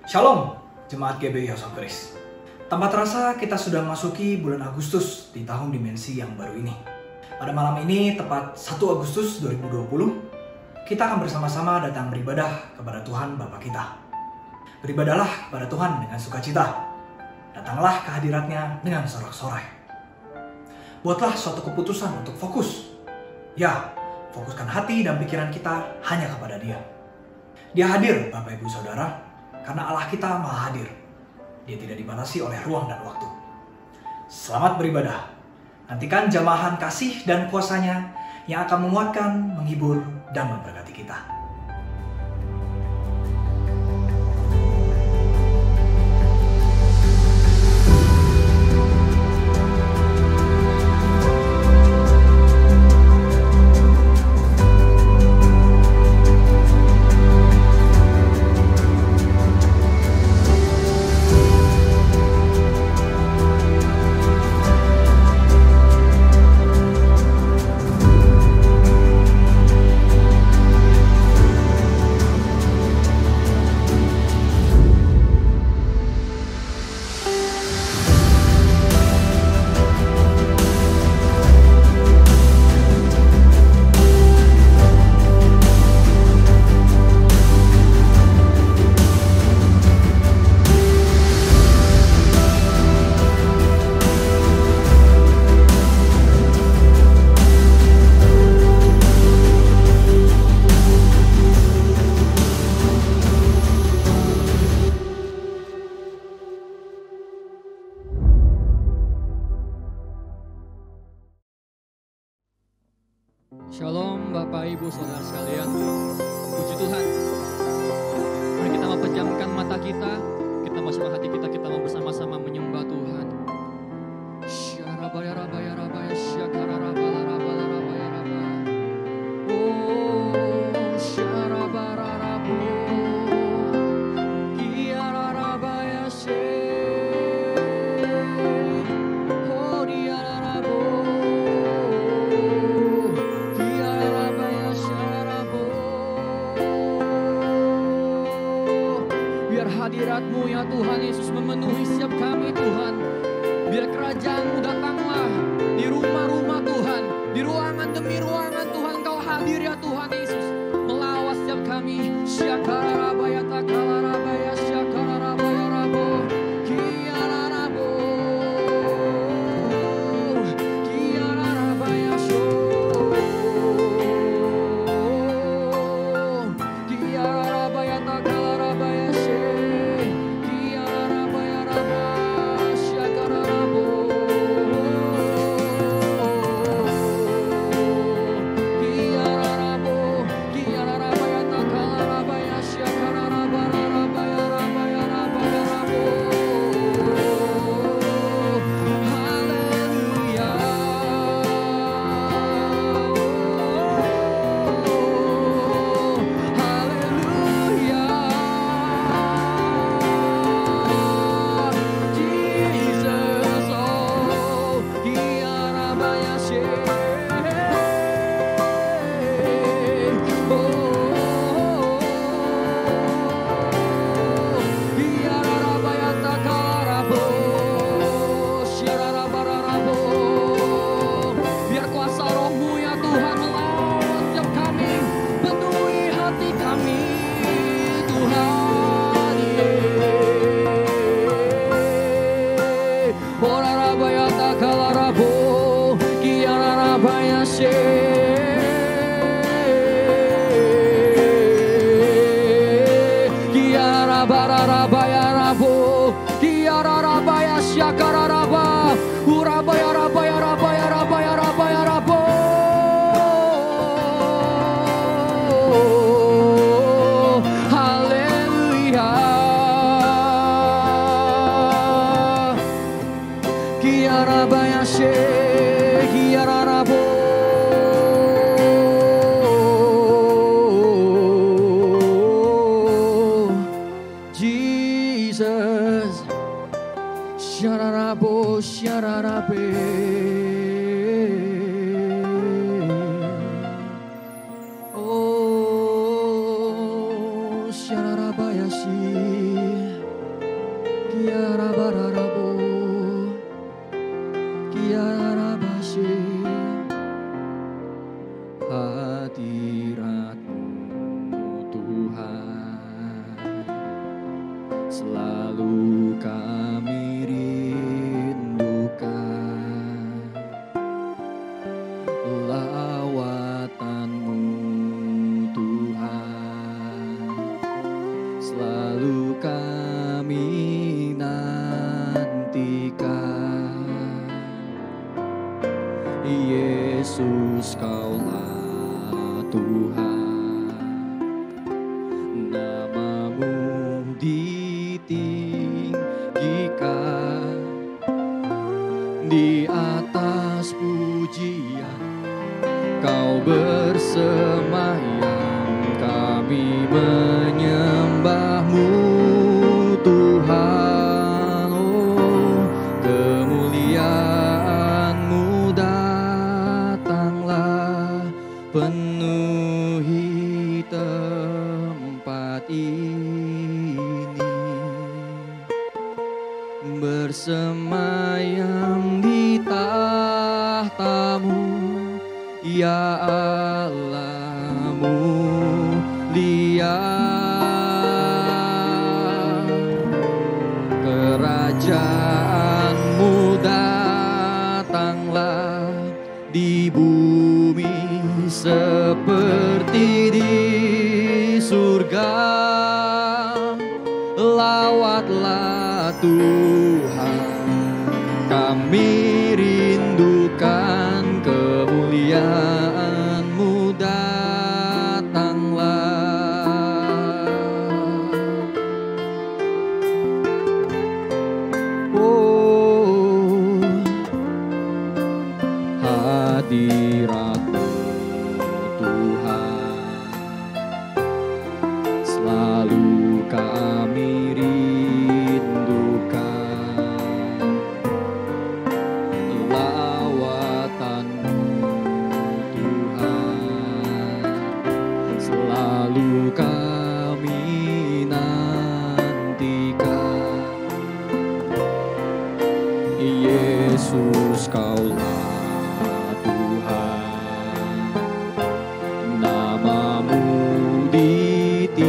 Shalom, Jemaat GBI House of Grace. Tanpa terasa kita sudah memasuki bulan Agustus di tahun dimensi yang baru ini. Pada malam ini, tepat 1 Agustus 2020, kita akan bersama-sama datang beribadah kepada Tuhan Bapa kita. Beribadahlah kepada Tuhan dengan sukacita. Datanglah ke hadiratnya dengan sorak-sorai. Buatlah suatu keputusan untuk fokus. Ya, fokuskan hati dan pikiran kita hanya kepada Dia. Dia hadir, Bapak Ibu Saudara, karena Allah kita maha hadir. Dia tidak dibatasi oleh ruang dan waktu. Selamat beribadah. Nantikan jamahan kasih dan kuasanya yang akan menguatkan, menghibur, dan memberkati kita. Shalom Bapak Ibu Saudara sekalian. Puji Tuhan. Mari kita mau pejamkan mata kita masukkan hati kita mau bersama-sama menyembah Tuhan. Syarabaya rabaya rabaya syakararabala rabala rabaya rabaya. Oh syarabara rabu. Kiararabaya she. Oh diararabu. Hadirat-Mu ya Tuhan Yesus memenuhi setiap kami Tuhan. Biar kerajaan-Mu datanglah di rumah-rumah Tuhan, di ruangan demi ruangan Tuhan Kau hadir ya Tuhan Yesus. Melawas setiap kami. Syakararabaya takalarabaya syakararabaya rabo. Kiararabo. Kiararabaya syo. Kiararabaya takalarabaya Shararabayasi Kiara bararabu, kiara bashi, hadirat-Mu Tuhan selalu kami rindukan. Lawatan-Mu Tuhan selalu kami nantikan. Yesus, Kaulah Tuhan, nama-Mu ditinggikan di atas pujian. Kau bersemayam, kami menyembah-Mu Tuhan. Oh, kemuliaan-Mu datanglah, penuhi tempat ini. Bersemayam di tahta-Mu, ya Allah mulia. Kerajaan-Mu datanglah di bumi seperti di surga. Lawatlah Tuhan, kami rindukan kemuliaan-Mu datanglah. Oh, hadirat-Mu Tuhan selalu kami rindukan. Lawatan-Mu Tuhan selalu kami nantikan. Yesus, Kaulah Tuhan, nama-Mu ditinggikan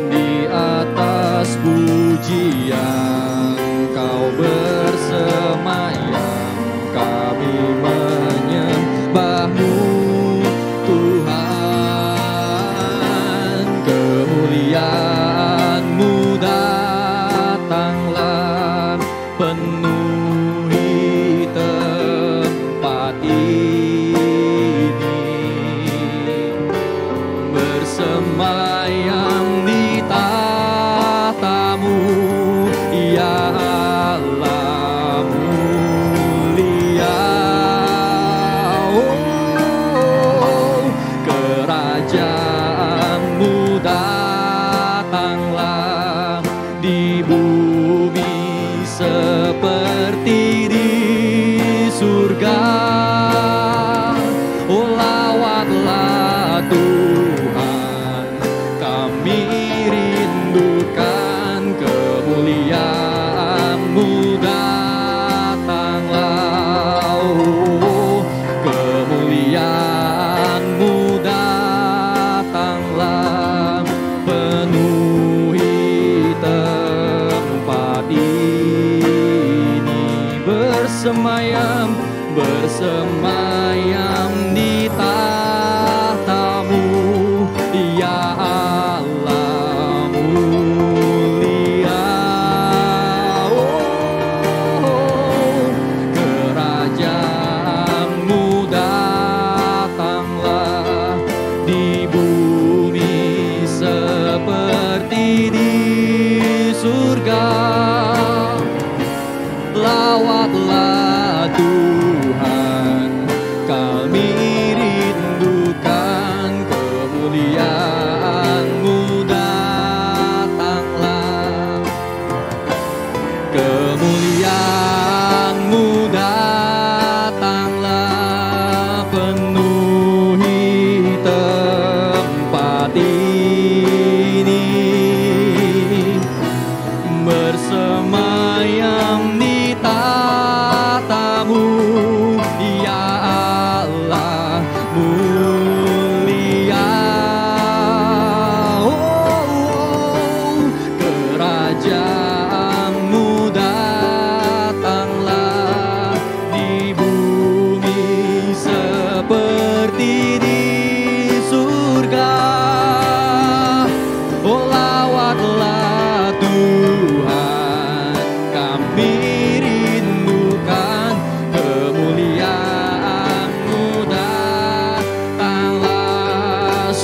di atas pujian. Kau bersemayam, kami menyembah-Mu Tuhan. Kemuliaan-Mu datanglah, penuhi tempat ini. Bersemayam di tahta-Mu, ya Allah mulia. Oh, kerajaan-Mu datanglah di bumi seperti di surga. Oh, lawatlah Tuhan, kami rindukan kemuliaan-Mu datanglah. Oh, kemuliaan-Mu datanglah, penuhi tempat ini. Bersemayam, bersemayam di tahta-Mu,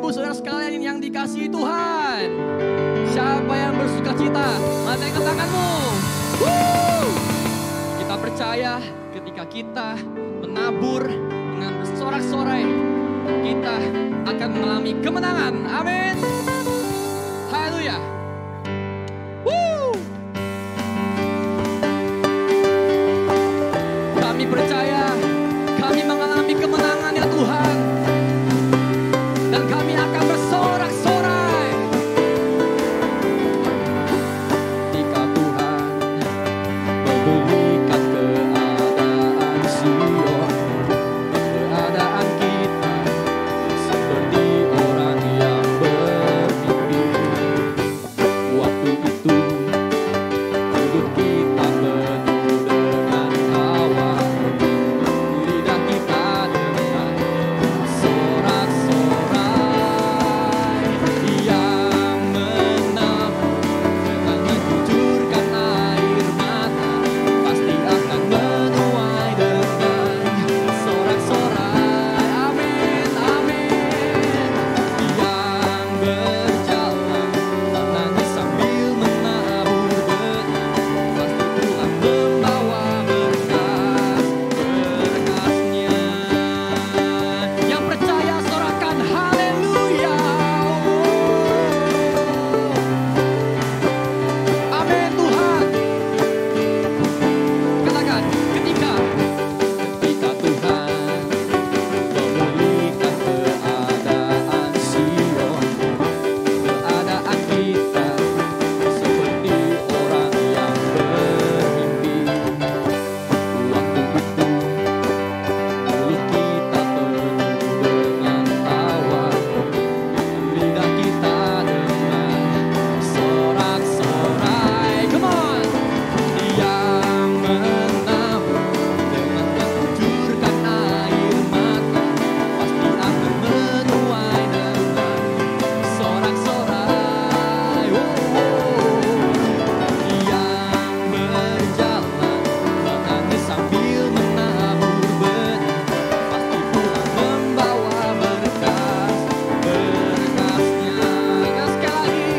Ibu saudara sekalian yang dikasihi Tuhan. Siapa yang bersuka cita? Angkat tanganmu. Kita percaya ketika kita menabur dengan bersorak-sorai, kita akan mengalami kemenangan. Amin. Haleluya. Kami percaya kami mengalami kemenangan ya Tuhan. Dan kami akan bersorak-sorai. Jika Tuhan memberikan keadaan Sion, keadaan kita seperti orang yang bermimpi. Waktu itu hidup kita penuh dengan tawa, lidah kita dengan sorak-sorai yang menabur dengan mencucurkan air mata, pasti akan menuai dengan sorak-sorai. Amin, amin. Yang berjalan menangis sambil menabur benih, pasti Tuhan membawa berkas-berkasnya. Yang percaya sorakan haleluya. Amin Tuhan. Katakan ketika Tuhan memberikan keadaan Sion, keadaan kita seperti orang yang bermimpi. Waktu itu mulut kita penuh dengan tawa, lidah kita dengan sorak-sorai. Come on. Yang menabur dengan mencucurkan air mata, pasti akan menuai dengan sorak-sorai. Yang berjalan menangis sambil menabur benih, pasti Tuhan membawa berkas-berkasnya. Sekali lagi,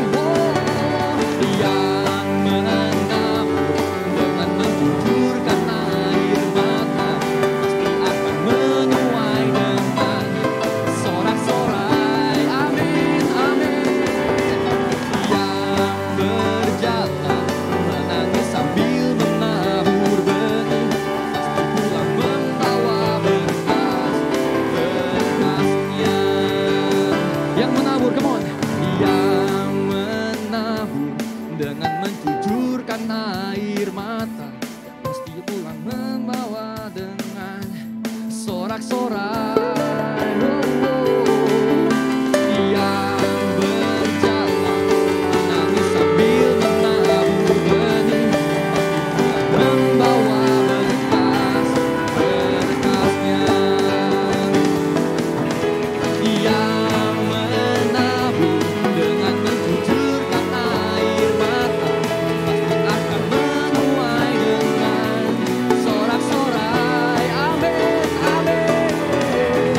yang menabur dengan mencucurkan air mata, pasti akan menuai dengan sorak-sorai. Amin, amin. Yang berjalan menangis sambil menabur benih, pasti Tuhan membawa berkas-berkasnya. Yang menabur, come on. Yang menabur dengan mencucurkan air mata, pasti Tuhan membawa dengan sorak-sorai. Yang berjalan menangis sambil menabur benih, pasti Tuhan membawa berkas-berkasnya. Yang menabur dengan mencucurkan air mata, pasti akan menuai dengan sorak-sorai. Amin, amin.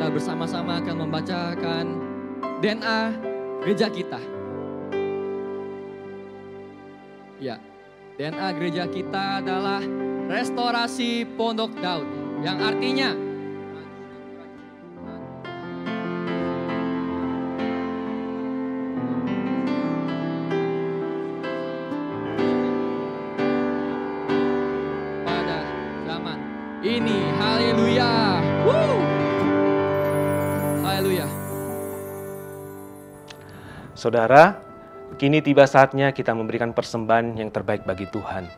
kita bersama-sama akan membacakan DNA gereja kita. Ya, DNA gereja kita adalah Restorasi Pondok Daud, yang artinya pada zaman ini. Haleluya. Haleluya. Saudara, kini tiba saatnya kita memberikan persembahan yang terbaik bagi Tuhan.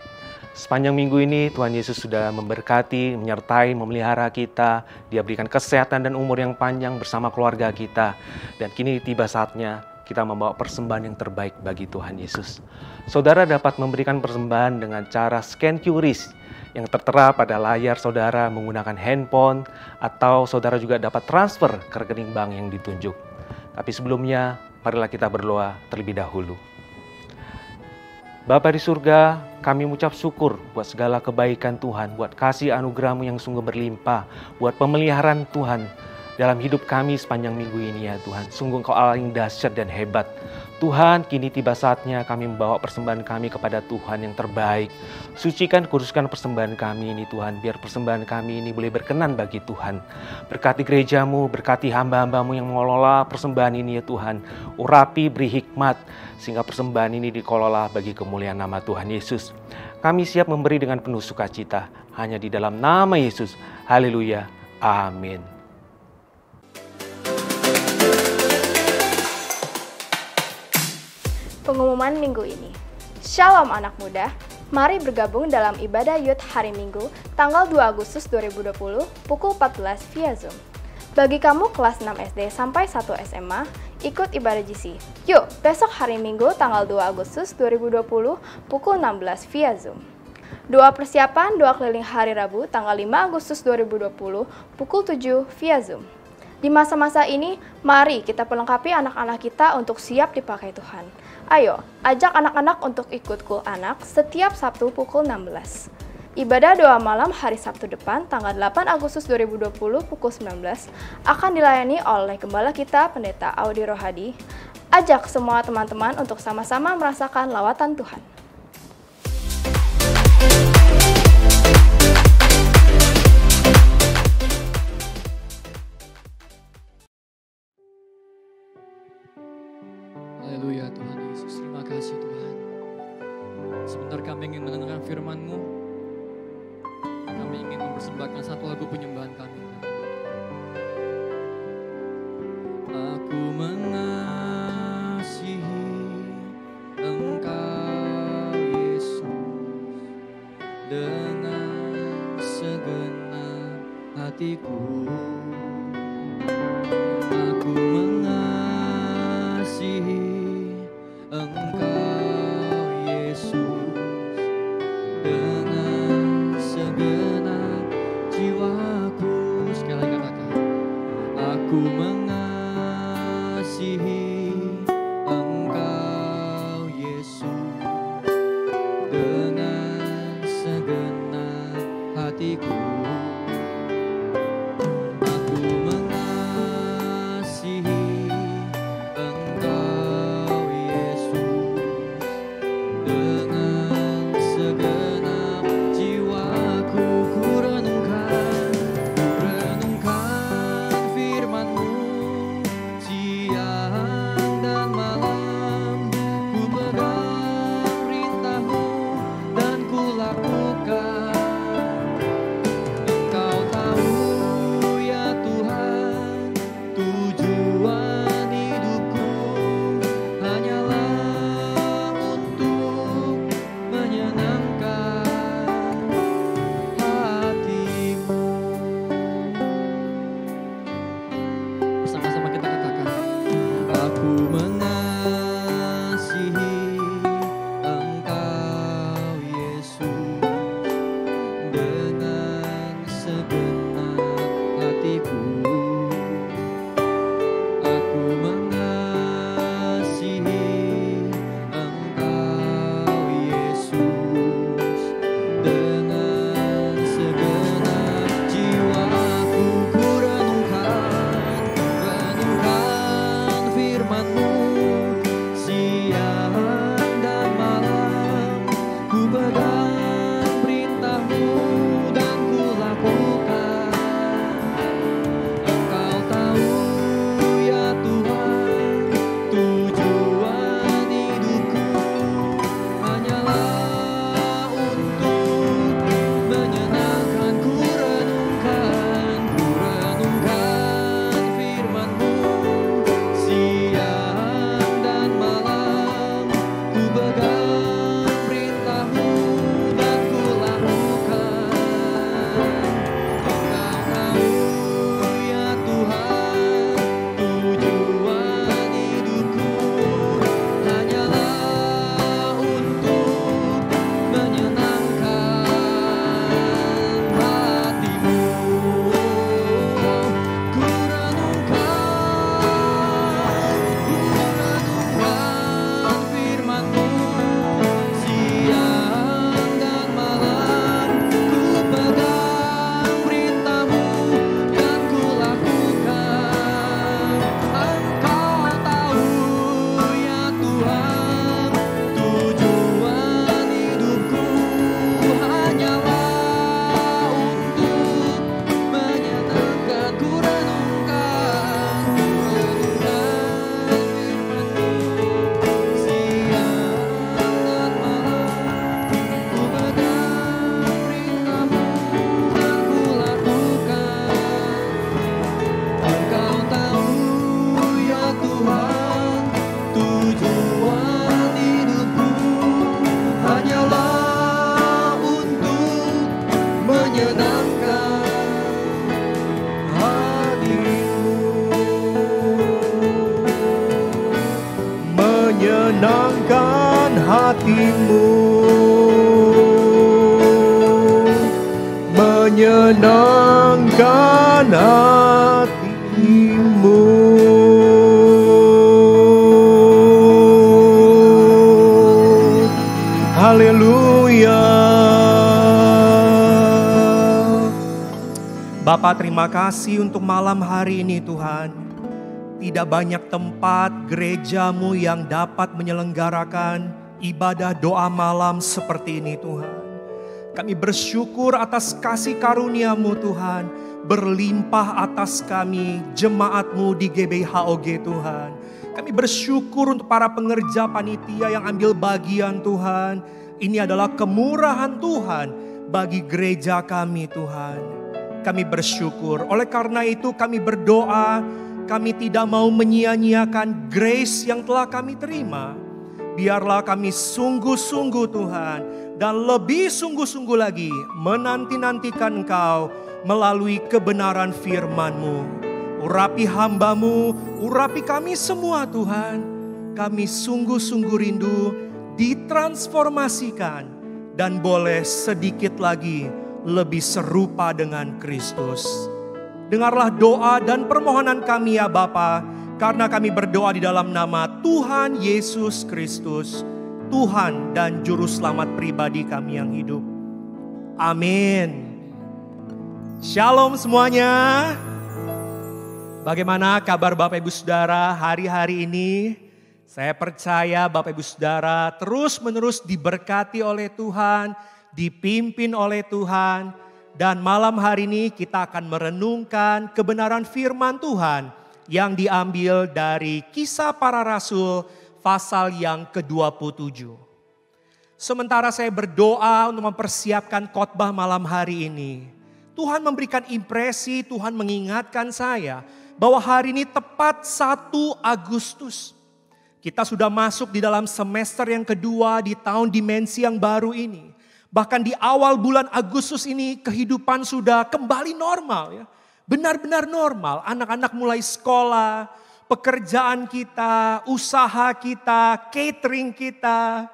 Sepanjang minggu ini Tuhan Yesus sudah memberkati, menyertai, memelihara kita. Dia berikan kesehatan dan umur yang panjang bersama keluarga kita. Dan kini tiba saatnya kita membawa persembahan yang terbaik bagi Tuhan Yesus. Saudara dapat memberikan persembahan dengan cara scan QRIS yang tertera pada layar saudara menggunakan handphone, atau saudara juga dapat transfer ke rekening bank yang ditunjuk. Tapi sebelumnya, marilah kita berdoa terlebih dahulu. Bapa di surga, kami mengucap syukur buat segala kebaikan Tuhan, buat kasih anugerah-Mu yang sungguh berlimpah, buat pemeliharaan Tuhan dalam hidup kami sepanjang minggu ini ya Tuhan. Sungguh Engkau Allah yang dahsyat dan hebat. Tuhan, kini tiba saatnya kami membawa persembahan kami kepada Tuhan yang terbaik. Sucikan, kuduskan persembahan kami ini Tuhan, biar persembahan kami ini boleh berkenan bagi Tuhan. Berkati gereja-Mu, berkati hamba-hamba-Mu yang mengelola persembahan ini ya Tuhan. Urapi, beri hikmat, sehingga persembahan ini dikelola bagi kemuliaan nama Tuhan Yesus. Kami siap memberi dengan penuh sukacita, hanya di dalam nama Yesus. Haleluya. Amin. Pengumuman minggu ini. Shalom anak muda, mari bergabung dalam ibadah Youth hari Minggu tanggal 2 Agustus 2020 pukul 14 via Zoom. Bagi kamu kelas 6 SD sampai 1 SMA, ikut ibadah GC. Yuk, besok hari Minggu tanggal 2 Agustus 2020 pukul 16 via Zoom. Doa persiapan doa keliling hari Rabu tanggal 5 Agustus 2020 pukul 7 via Zoom. Di masa-masa ini, mari kita pelengkapi anak-anak kita untuk siap dipakai Tuhan. Ayo, ajak anak-anak untuk ikut Kul Anak setiap Sabtu pukul 16. Ibadah doa malam hari Sabtu depan, tanggal 8 Agustus 2020 pukul 19, akan dilayani oleh Gembala kita, Pendeta Audi Rohadi. Ajak semua teman-teman untuk sama-sama merasakan lawatan Tuhan. Haleluya Tuhan Yesus, terima kasih Tuhan. Sebentar kami ingin mendengarkan firman-Mu. Kami ingin mempersembahkan satu lagu penyembahan kami. Aku mengasihi Engkau Yesus dengan segenap hatiku. Aku mengasihi Engkau Yesus dengan segenap jiwaku. Sekali lagi katakan, aku mengasihi Engkau Yesus dengan segenap hatiku. Aku mengasihi menyenangkan hatimu, menyenangkan hatimu. Haleluya. Bapa, terima kasih untuk malam hari ini Tuhan. Tidak banyak tempat gerejamu yang dapat menyelenggarakan ibadah doa malam seperti ini Tuhan. Kami bersyukur atas kasih karunia-Mu Tuhan, berlimpah atas kami, jemaat-Mu di GBHOG Tuhan. Kami bersyukur untuk para pengerja panitia yang ambil bagian Tuhan. Ini adalah kemurahan Tuhan bagi gereja kami Tuhan. Kami bersyukur, oleh karena itu kami berdoa, kami tidak mau menyia-nyiakan grace yang telah kami terima. Biarlah kami sungguh-sungguh Tuhan, dan lebih sungguh-sungguh lagi menanti-nantikan Engkau melalui kebenaran firman-Mu. Urapi hamba-Mu, urapi kami semua Tuhan. Kami sungguh-sungguh rindu ditransformasikan dan boleh sedikit lagi lebih serupa dengan Kristus. Dengarlah doa dan permohonan kami ya Bapa, karena kami berdoa di dalam nama Tuhan Yesus Kristus, Tuhan dan Juru Selamat pribadi kami yang hidup. Amin. Shalom semuanya. Bagaimana kabar Bapak Ibu Saudara hari-hari ini? Saya percaya Bapak Ibu Saudara terus-menerus diberkati oleh Tuhan, dipimpin oleh Tuhan. Dan malam hari ini kita akan merenungkan kebenaran firman Tuhan yang diambil dari Kisah Para Rasul pasal yang ke-27. Sementara saya berdoa untuk mempersiapkan khotbah malam hari ini, Tuhan memberikan impresi, Tuhan mengingatkan saya bahwa hari ini tepat 1 Agustus. Kita sudah masuk di dalam semester yang kedua di tahun dimensi yang baru ini. Bahkan di awal bulan Agustus ini kehidupan sudah kembali normal ya. Benar-benar normal, anak-anak mulai sekolah, pekerjaan kita, usaha kita, catering kita.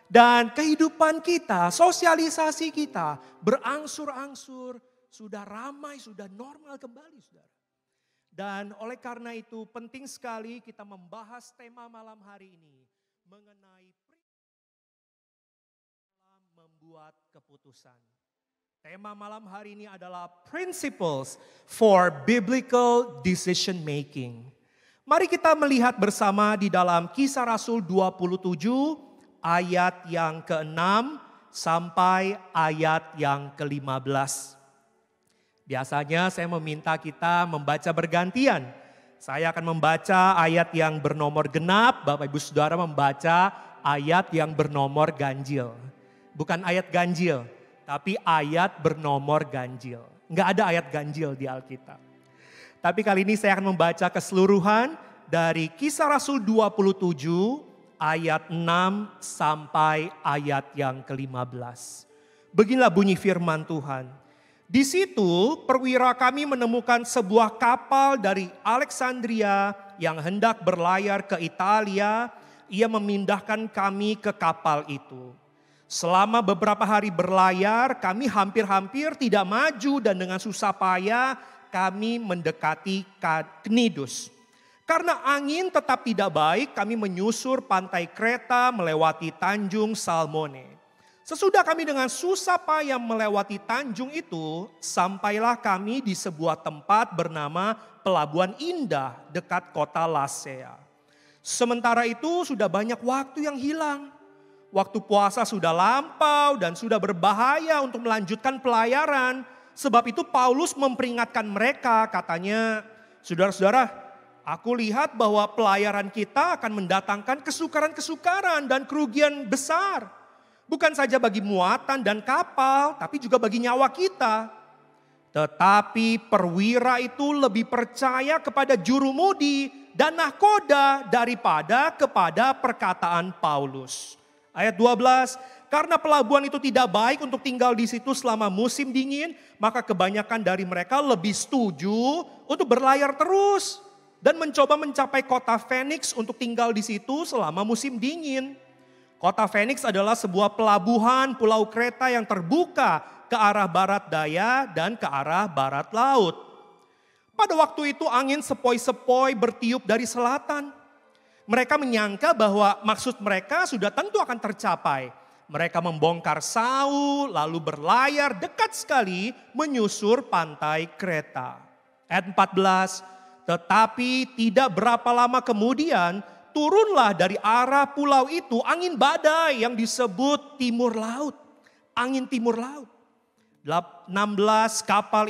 Dan kehidupan kita, sosialisasi kita berangsur-angsur sudah ramai, sudah normal kembali saudara. Dan oleh karena itu penting sekali kita membahas tema malam hari ini mengenai membuat keputusan. Tema malam hari ini adalah Principles for Biblical Decision Making. Mari kita melihat bersama di dalam Kisah Rasul 27 ayat yang ke-6 sampai ayat yang ke-15. Biasanya saya meminta kita membaca bergantian. Saya akan membaca ayat yang bernomor genap, Bapak Ibu Saudara membaca ayat yang bernomor ganjil. Bukan ayat ganjil, tapi ayat bernomor ganjil. Enggak ada ayat ganjil di Alkitab. Tapi kali ini saya akan membaca keseluruhan dari Kisah Rasul 27 ayat 6 sampai ayat yang ke-15. Beginilah bunyi firman Tuhan. Di situ perwira kami menemukan sebuah kapal dari Alexandria yang hendak berlayar ke Italia. Ia memindahkan kami ke kapal itu. Selama beberapa hari berlayar, kami hampir-hampir tidak maju dan dengan susah payah kami mendekati Knidus. Karena angin tetap tidak baik, kami menyusur pantai Kreta melewati Tanjung Salmone. Sesudah kami dengan susah payah melewati tanjung itu, sampailah kami di sebuah tempat bernama Pelabuhan Indah dekat kota Lasea. Sementara itu sudah banyak waktu yang hilang. Waktu puasa sudah lampau dan sudah berbahaya untuk melanjutkan pelayaran. Sebab itu Paulus memperingatkan mereka, katanya, saudara-saudara, aku lihat bahwa pelayaran kita akan mendatangkan kesukaran-kesukaran dan kerugian besar. Bukan saja bagi muatan dan kapal, tapi juga bagi nyawa kita. Tetapi perwira itu lebih percaya kepada jurumudi dan nahkoda daripada kepada perkataan Paulus. Ayat 12, karena pelabuhan itu tidak baik untuk tinggal di situ selama musim dingin, maka kebanyakan dari mereka lebih setuju untuk berlayar terus. dan mencoba mencapai kota Phoenix untuk tinggal di situ selama musim dingin. Kota Phoenix adalah sebuah pelabuhan pulau Kreta yang terbuka ke arah barat daya dan ke arah barat laut. Pada waktu itu angin sepoi-sepoi bertiup dari selatan. Mereka menyangka bahwa maksud mereka sudah tentu akan tercapai. Mereka membongkar sau lalu berlayar dekat sekali menyusur pantai Kreta. Ayat 14, tetapi tidak berapa lama kemudian turunlah dari arah pulau itu angin badai yang disebut timur laut. Angin timur laut. 15 kapal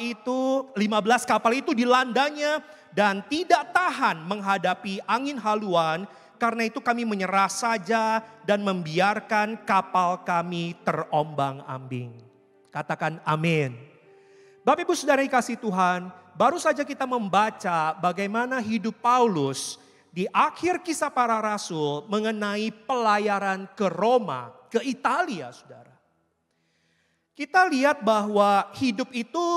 itu dilandanya dan tidak tahan menghadapi angin haluan. Karena itu kami menyerah saja dan membiarkan kapal kami terombang-ambing. Katakan amin. Bapak Ibu Saudara yang kasih Tuhan, baru saja kita membaca bagaimana hidup Paulus di akhir Kisah Para Rasul mengenai pelayaran ke Roma, ke Italia, Saudara. Kita lihat bahwa hidup itu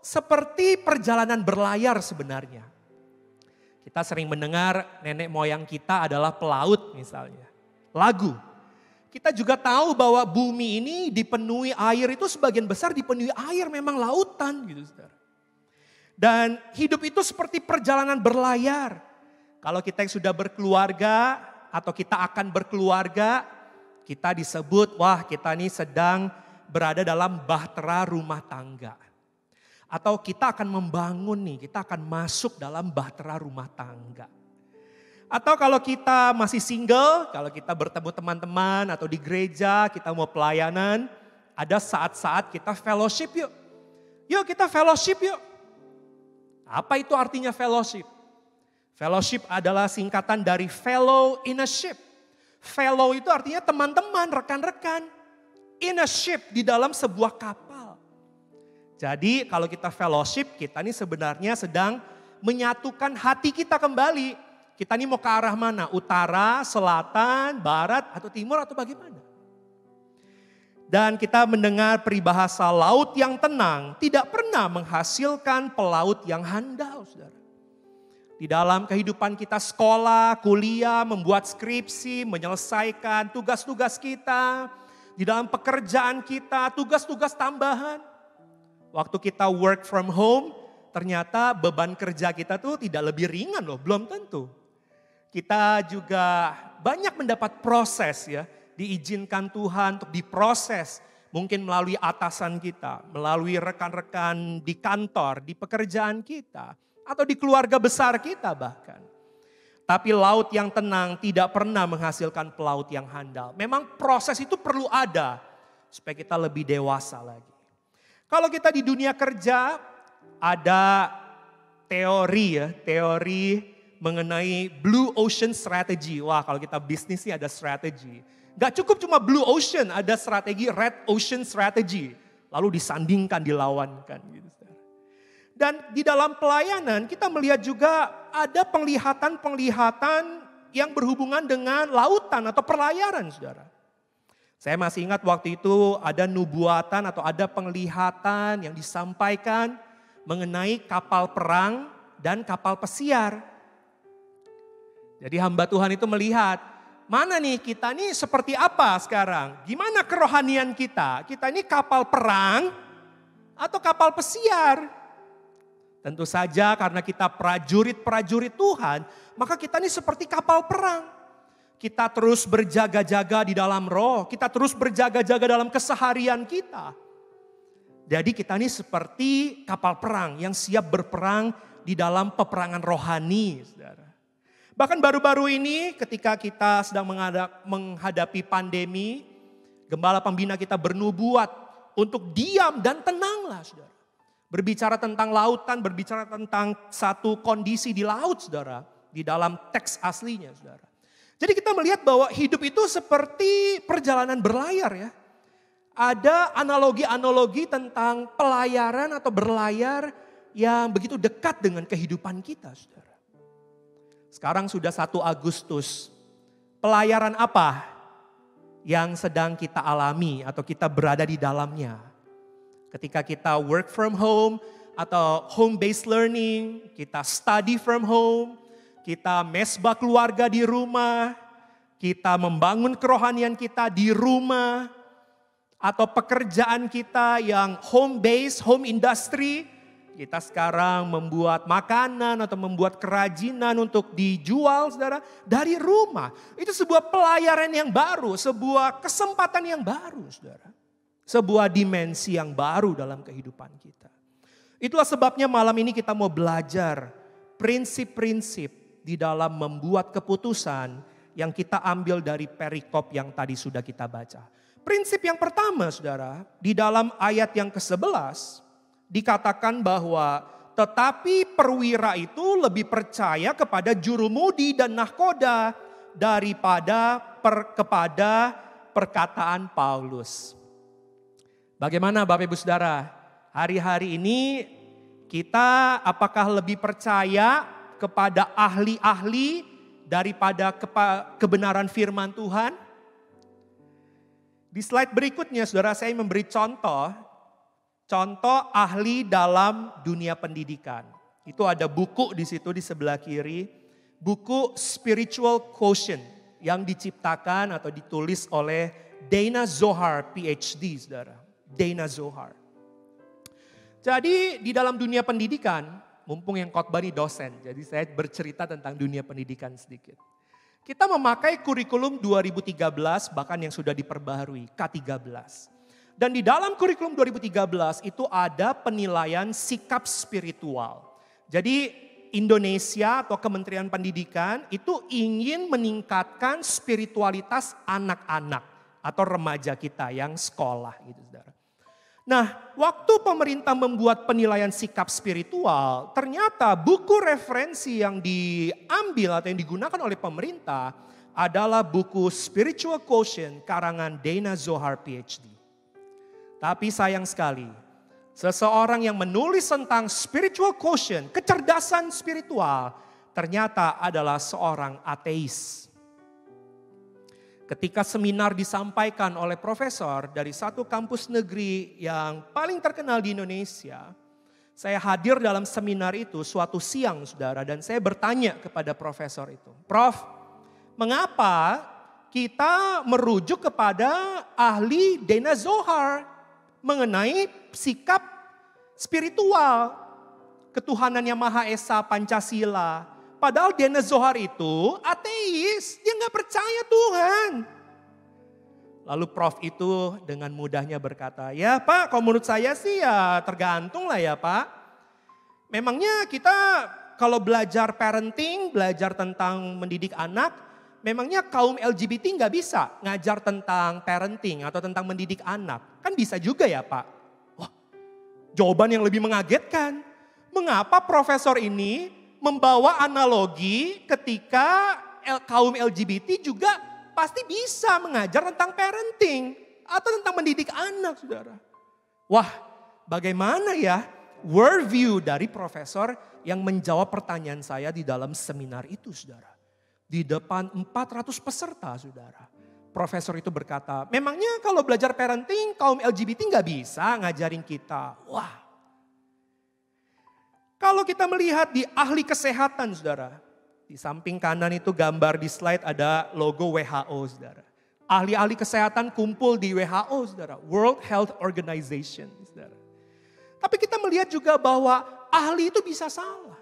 seperti perjalanan berlayar sebenarnya. Kita sering mendengar nenek moyang kita adalah pelaut misalnya. Lagu. Kita juga tahu bahwa bumi ini dipenuhi air, itu sebagian besar dipenuhi air, memang lautan gitu saudara. Dan hidup itu seperti perjalanan berlayar. Kalau kita yang sudah berkeluarga atau kita akan berkeluarga, kita disebut wah kita ini sedang berada dalam bahtera rumah tangga. Atau kita akan membangun nih, kita akan masuk dalam bahtera rumah tangga. Atau kalau kita masih single, kalau kita bertemu teman-teman atau di gereja, kita mau pelayanan, ada saat-saat kita fellowship yuk. Yuk kita fellowship yuk. Apa itu artinya fellowship? Fellowship adalah singkatan dari fellow in a ship. Fellow itu artinya teman-teman, rekan-rekan. In a ship, di dalam sebuah kapal. Jadi kalau kita fellowship, kita ini sebenarnya sedang menyatukan hati kita kembali. Kita ini mau ke arah mana? Utara, selatan, barat, atau timur, atau bagaimana? Dan kita mendengar peribahasa laut yang tenang tidak pernah menghasilkan pelaut yang handal, saudara. Di dalam kehidupan kita sekolah, kuliah, membuat skripsi, menyelesaikan tugas-tugas kita. Di dalam pekerjaan kita, tugas-tugas tambahan. Waktu kita work from home, ternyata beban kerja kita tuh tidak lebih ringan loh, belum tentu. Kita juga banyak mendapat proses ya, diizinkan Tuhan untuk diproses. Mungkin melalui atasan kita, melalui rekan-rekan di kantor, di pekerjaan kita. Atau di keluarga besar kita bahkan. Tapi laut yang tenang tidak pernah menghasilkan pelaut yang handal. Memang proses itu perlu ada supaya kita lebih dewasa lagi. Kalau kita di dunia kerja ada teori mengenai Blue Ocean Strategy. Wah kalau kita bisnis sih ada strategi. Gak cukup cuma Blue Ocean, ada strategi Red Ocean Strategy. Lalu disandingkan, dilawankan gitu. Dan di dalam pelayanan kita melihat juga ada penglihatan-penglihatan yang berhubungan dengan lautan atau perlayaran saudara. Saya masih ingat waktu itu ada nubuatan atau ada penglihatan yang disampaikan mengenai kapal perang dan kapal pesiar. Jadi hamba Tuhan itu melihat, mana nih kita nih seperti apa sekarang? Gimana kerohanian kita? Kita ini kapal perang atau kapal pesiar? Tentu saja karena kita prajurit-prajurit Tuhan, maka kita ini seperti kapal perang. Kita terus berjaga-jaga di dalam roh, kita terus berjaga-jaga dalam keseharian kita. Jadi kita ini seperti kapal perang yang siap berperang di dalam peperangan rohani. Saudara. Bahkan baru-baru ini ketika kita sedang menghadapi pandemi, gembala pembina kita bernubuat untuk diam dan tenanglah saudara. Berbicara tentang lautan, berbicara tentang satu kondisi di laut saudara. Di dalam teks aslinya saudara. Jadi kita melihat bahwa hidup itu seperti perjalanan berlayar ya. Ada analogi-analogi tentang pelayaran atau berlayar yang begitu dekat dengan kehidupan kita saudara. Sekarang sudah 1 Agustus. Pelayaran apa yang sedang kita alami atau kita berada di dalamnya? Ketika kita work from home atau home-based learning, kita study from home, kita mesbah keluarga di rumah, kita membangun kerohanian kita di rumah, atau pekerjaan kita yang home base, home industry, kita sekarang membuat makanan atau membuat kerajinan untuk dijual, saudara, dari rumah. Itu sebuah pelayaran yang baru, sebuah kesempatan yang baru, saudara. Sebuah dimensi yang baru dalam kehidupan kita. Itulah sebabnya malam ini kita mau belajar prinsip-prinsip di dalam membuat keputusan yang kita ambil dari perikop yang tadi sudah kita baca. Prinsip yang pertama, saudara, di dalam ayat yang ke-11 dikatakan bahwa tetapi perwira itu lebih percaya kepada jurumudi dan nahkoda daripada kepada perkataan Paulus. Bagaimana Bapak Ibu Saudara? Hari-hari ini kita apakah lebih percaya kepada ahli-ahli daripada kebenaran firman Tuhan? Di slide berikutnya saudara saya memberi contoh ahli dalam dunia pendidikan. Itu ada buku di situ di sebelah kiri, buku Spiritual Quotient yang diciptakan atau ditulis oleh Dana Zohar PhD, saudara. Dana Zohar. Jadi di dalam dunia pendidikan, mumpung yang khotbah ini dosen, jadi saya bercerita tentang dunia pendidikan sedikit. Kita memakai kurikulum 2013 bahkan yang sudah diperbaharui, K13. Dan di dalam kurikulum 2013 itu ada penilaian sikap spiritual. Jadi Indonesia atau Kementerian Pendidikan itu ingin meningkatkan spiritualitas anak-anak atau remaja kita yang sekolah gitu saudara. Nah, waktu pemerintah membuat penilaian sikap spiritual, ternyata buku referensi yang diambil atau yang digunakan oleh pemerintah adalah buku Spiritual Quotient karangan Dana Zohar PhD. Tapi sayang sekali, seseorang yang menulis tentang Spiritual Quotient, kecerdasan spiritual, ternyata adalah seorang ateis. Ketika seminar disampaikan oleh profesor dari satu kampus negeri yang paling terkenal di Indonesia, saya hadir dalam seminar itu suatu siang saudara dan saya bertanya kepada profesor itu, Prof, mengapa kita merujuk kepada ahli Dana Zohar mengenai sikap spiritual, ketuhanan yang Maha Esa, Pancasila. Padahal Dana Zohar itu ateis, dia gak percaya Tuhan. Lalu prof itu dengan mudahnya berkata, ya Pak kalau menurut saya sih ya tergantung lah ya Pak. Memangnya kita kalau belajar parenting, belajar tentang mendidik anak, memangnya kaum LGBT gak bisa ngajar tentang parenting atau tentang mendidik anak? Kan bisa juga ya Pak. Wah, jawaban yang lebih mengagetkan. Mengapa profesor ini membawa analogi ketika kaum LGBT juga pasti bisa mengajar tentang parenting atau tentang mendidik anak, saudara. Wah, bagaimana ya worldview dari profesor yang menjawab pertanyaan saya di dalam seminar itu, saudara. Di depan 400 peserta, saudara. Profesor itu berkata, memangnya kalau belajar parenting kaum LGBT nggak bisa ngajarin kita. Wah. Kalau kita melihat di ahli kesehatan saudara. Di samping kanan itu gambar di slide ada logo WHO saudara. Ahli-ahli kesehatan kumpul di WHO saudara. World Health Organization saudara. Tapi kita melihat juga bahwa ahli itu bisa salah.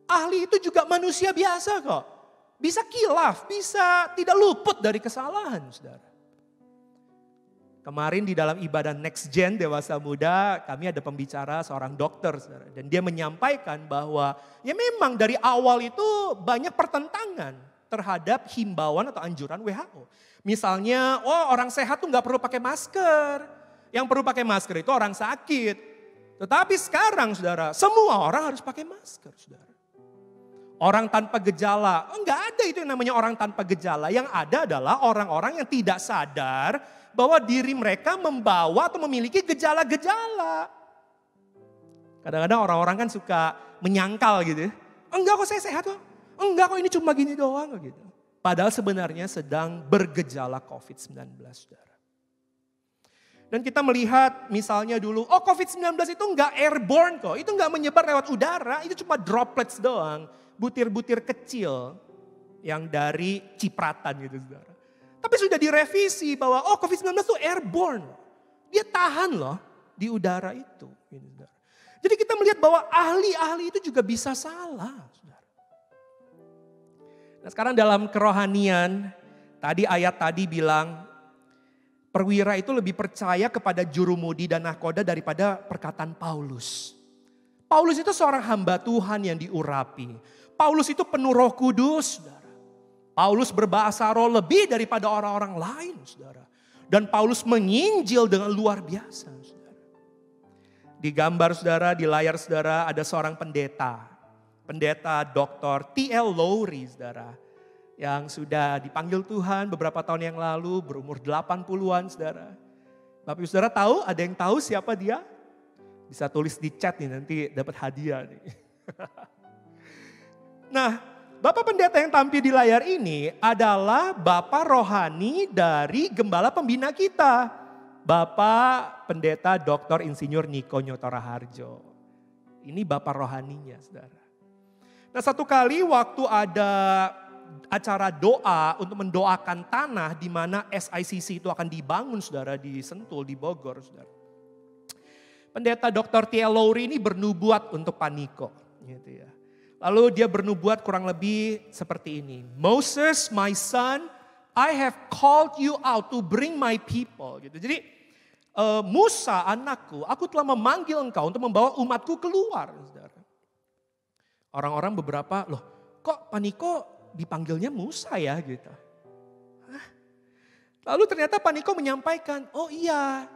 Ahli itu juga manusia biasa kok. Bisa kilaf, bisa tidak luput dari kesalahan saudara. Kemarin di dalam ibadah Next Gen Dewasa Muda kami ada pembicara seorang dokter saudara. Dan dia menyampaikan bahwa ya memang dari awal itu banyak pertentangan terhadap himbauan atau anjuran WHO. Misalnya orang sehat tuh gak perlu pakai masker. Yang perlu pakai masker itu orang sakit. Tetapi sekarang saudara semua orang harus pakai masker saudara. Orang tanpa gejala, enggak ada itu yang namanya orang tanpa gejala. Yang ada adalah orang-orang yang tidak sadar bahwa diri mereka membawa atau memiliki gejala-gejala. Kadang-kadang orang-orang kan suka menyangkal gitu. Enggak kok saya sehat kok. Enggak kok ini cuma gini doang kok gitu. Padahal sebenarnya sedang bergejala COVID-19 saudara. Dan kita melihat misalnya dulu, COVID-19 itu enggak airborne kok. Itu enggak menyebar lewat udara, itu cuma droplets doang. butir-butir kecil yang dari cipratan gitu saudara. Tapi sudah direvisi bahwa COVID-19 itu airborne. Dia tahan loh di udara itu. Gitu, saudara. Jadi kita melihat bahwa ahli-ahli itu juga bisa salah. Saudara. Nah sekarang dalam kerohanian, ayat tadi bilang perwira itu lebih percaya kepada jurumudi dan nahkoda daripada perkataan Paulus. Paulus itu seorang hamba Tuhan yang diurapi. Paulus itu penuh Roh Kudus, saudara. Paulus berbahasa roh lebih daripada orang-orang lain, saudara. Dan Paulus menginjil dengan luar biasa, saudara. Di gambar saudara, di layar saudara ada seorang pendeta. Pendeta Dr. T.L. Lowry, saudara. Yang sudah dipanggil Tuhan beberapa tahun yang lalu, berumur 80-an saudara. Bapak Ibu saudara tahu, ada yang tahu siapa dia? Bisa tulis di chat nih, nanti dapat hadiah nih. Nah, Bapak pendeta yang tampil di layar ini adalah Bapak rohani dari gembala pembina kita. Bapak pendeta Dr. Insinyur Niko Nyotora Harjo. Ini Bapak rohaninya saudara. Nah satu kali waktu ada acara doa untuk mendoakan tanah di mana SICC itu akan dibangun saudara di Sentul, di Bogor saudara. Pendeta Dr. T.L. Lowry ini bernubuat untuk Pak Niko. Gitu ya. Lalu dia bernubuat kurang lebih seperti ini. Moses, my son, I have called you out to bring my people. Gitu. Jadi Musa anakku, aku telah memanggil engkau untuk membawa umatku keluar. Saudara. Orang-orang beberapa, loh kok Pak Niko dipanggilnya Musa ya gitu. Hah? Lalu ternyata Pak Niko menyampaikan, oh iya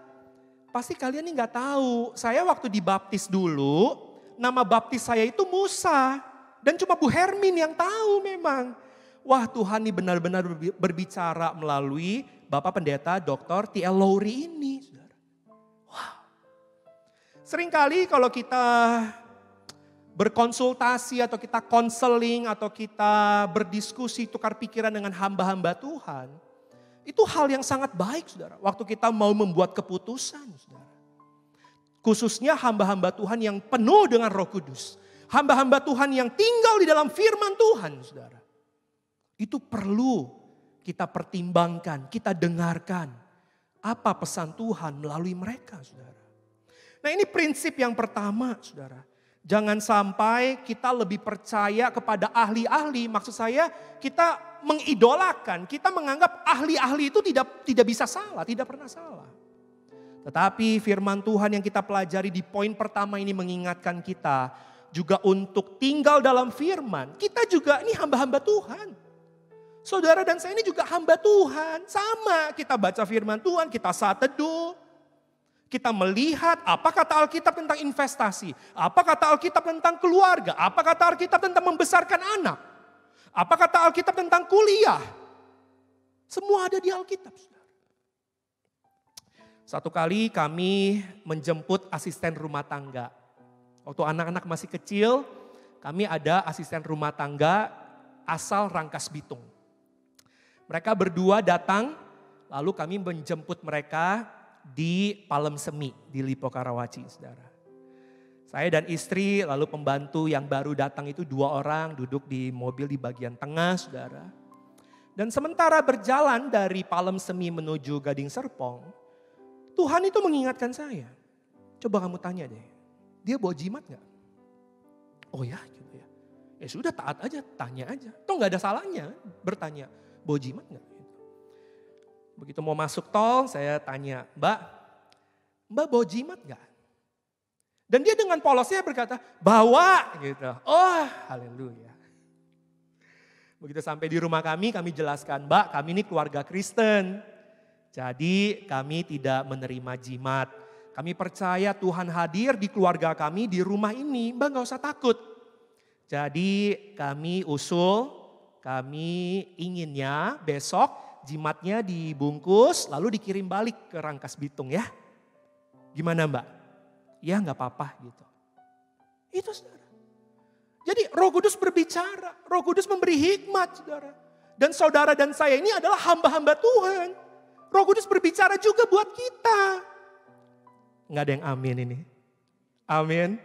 pasti kalian ini gak tahu. Saya waktu dibaptis dulu, nama baptis saya itu Musa. Dan cuma Bu Hermin yang tahu memang. Wah Tuhan ini benar-benar berbicara melalui Bapak Pendeta Dr. T.L. Lowry ini. Wow. Seringkali kalau kita berkonsultasi atau kita konseling atau kita berdiskusi tukar pikiran dengan hamba-hamba Tuhan. Itu hal yang sangat baik saudara. Waktu kita mau membuat keputusan saudara. Khususnya hamba-hamba Tuhan yang penuh dengan Roh Kudus. Hamba-hamba Tuhan yang tinggal di dalam firman Tuhan saudara. Itu perlu kita pertimbangkan, kita dengarkan. Apa pesan Tuhan melalui mereka saudara. Nah ini prinsip yang pertama saudara. Jangan sampai kita lebih percaya kepada ahli-ahli. Maksud saya kita mengidolakan, kita menganggap ahli-ahli itu tidak bisa salah, tidak pernah salah. Tetapi firman Tuhan yang kita pelajari di poin pertama ini mengingatkan kita juga untuk tinggal dalam firman. Kita juga ini hamba-hamba Tuhan. Saudara dan saya ini juga hamba Tuhan. Sama kita baca firman Tuhan, kita saat teduh. Kita melihat apa kata Alkitab tentang investasi. Apa kata Alkitab tentang keluarga. Apa kata Alkitab tentang membesarkan anak. Apa kata Alkitab tentang kuliah. Semua ada di Alkitab. Satu kali kami menjemput asisten rumah tangga. Waktu anak-anak masih kecil, kami ada asisten rumah tangga asal Rangkas Bitung. Mereka berdua datang, lalu kami menjemput mereka di Palem Semi, di Lipo Karawaci, saudara. Saya dan istri, lalu pembantu yang baru datang itu 2 orang duduk di mobil di bagian tengah, saudara. Dan sementara berjalan dari Palem Semi menuju Gading Serpong, Tuhan itu mengingatkan saya. Coba kamu tanya deh, dia bawa jimat gak? Oh ya, gitu ya. Ya sudah taat aja, tanya aja. Toh gak ada salahnya bertanya, bawa jimat gak? Begitu mau masuk tol, saya tanya, Mbak bawa jimat gak? Dan dia dengan polosnya berkata, bawa gitu. Oh haleluya. Begitu sampai di rumah kami jelaskan, Mbak kami ini keluarga Kristen. Jadi kami tidak menerima jimat. Kami percaya Tuhan hadir di keluarga kami di rumah ini, Mbak gak usah takut. Jadi kami usul, kami inginnya besok jimatnya dibungkus lalu dikirim balik ke Rangkas Bitung ya. Gimana Mbak? Ya gak apa-apa gitu. Itu saudara. Jadi Roh Kudus berbicara, Roh Kudus memberi hikmat saudara. Dan saudara dan saya ini adalah hamba-hamba Tuhan. Roh Kudus berbicara juga buat kita. Gak ada yang amin ini. Amin.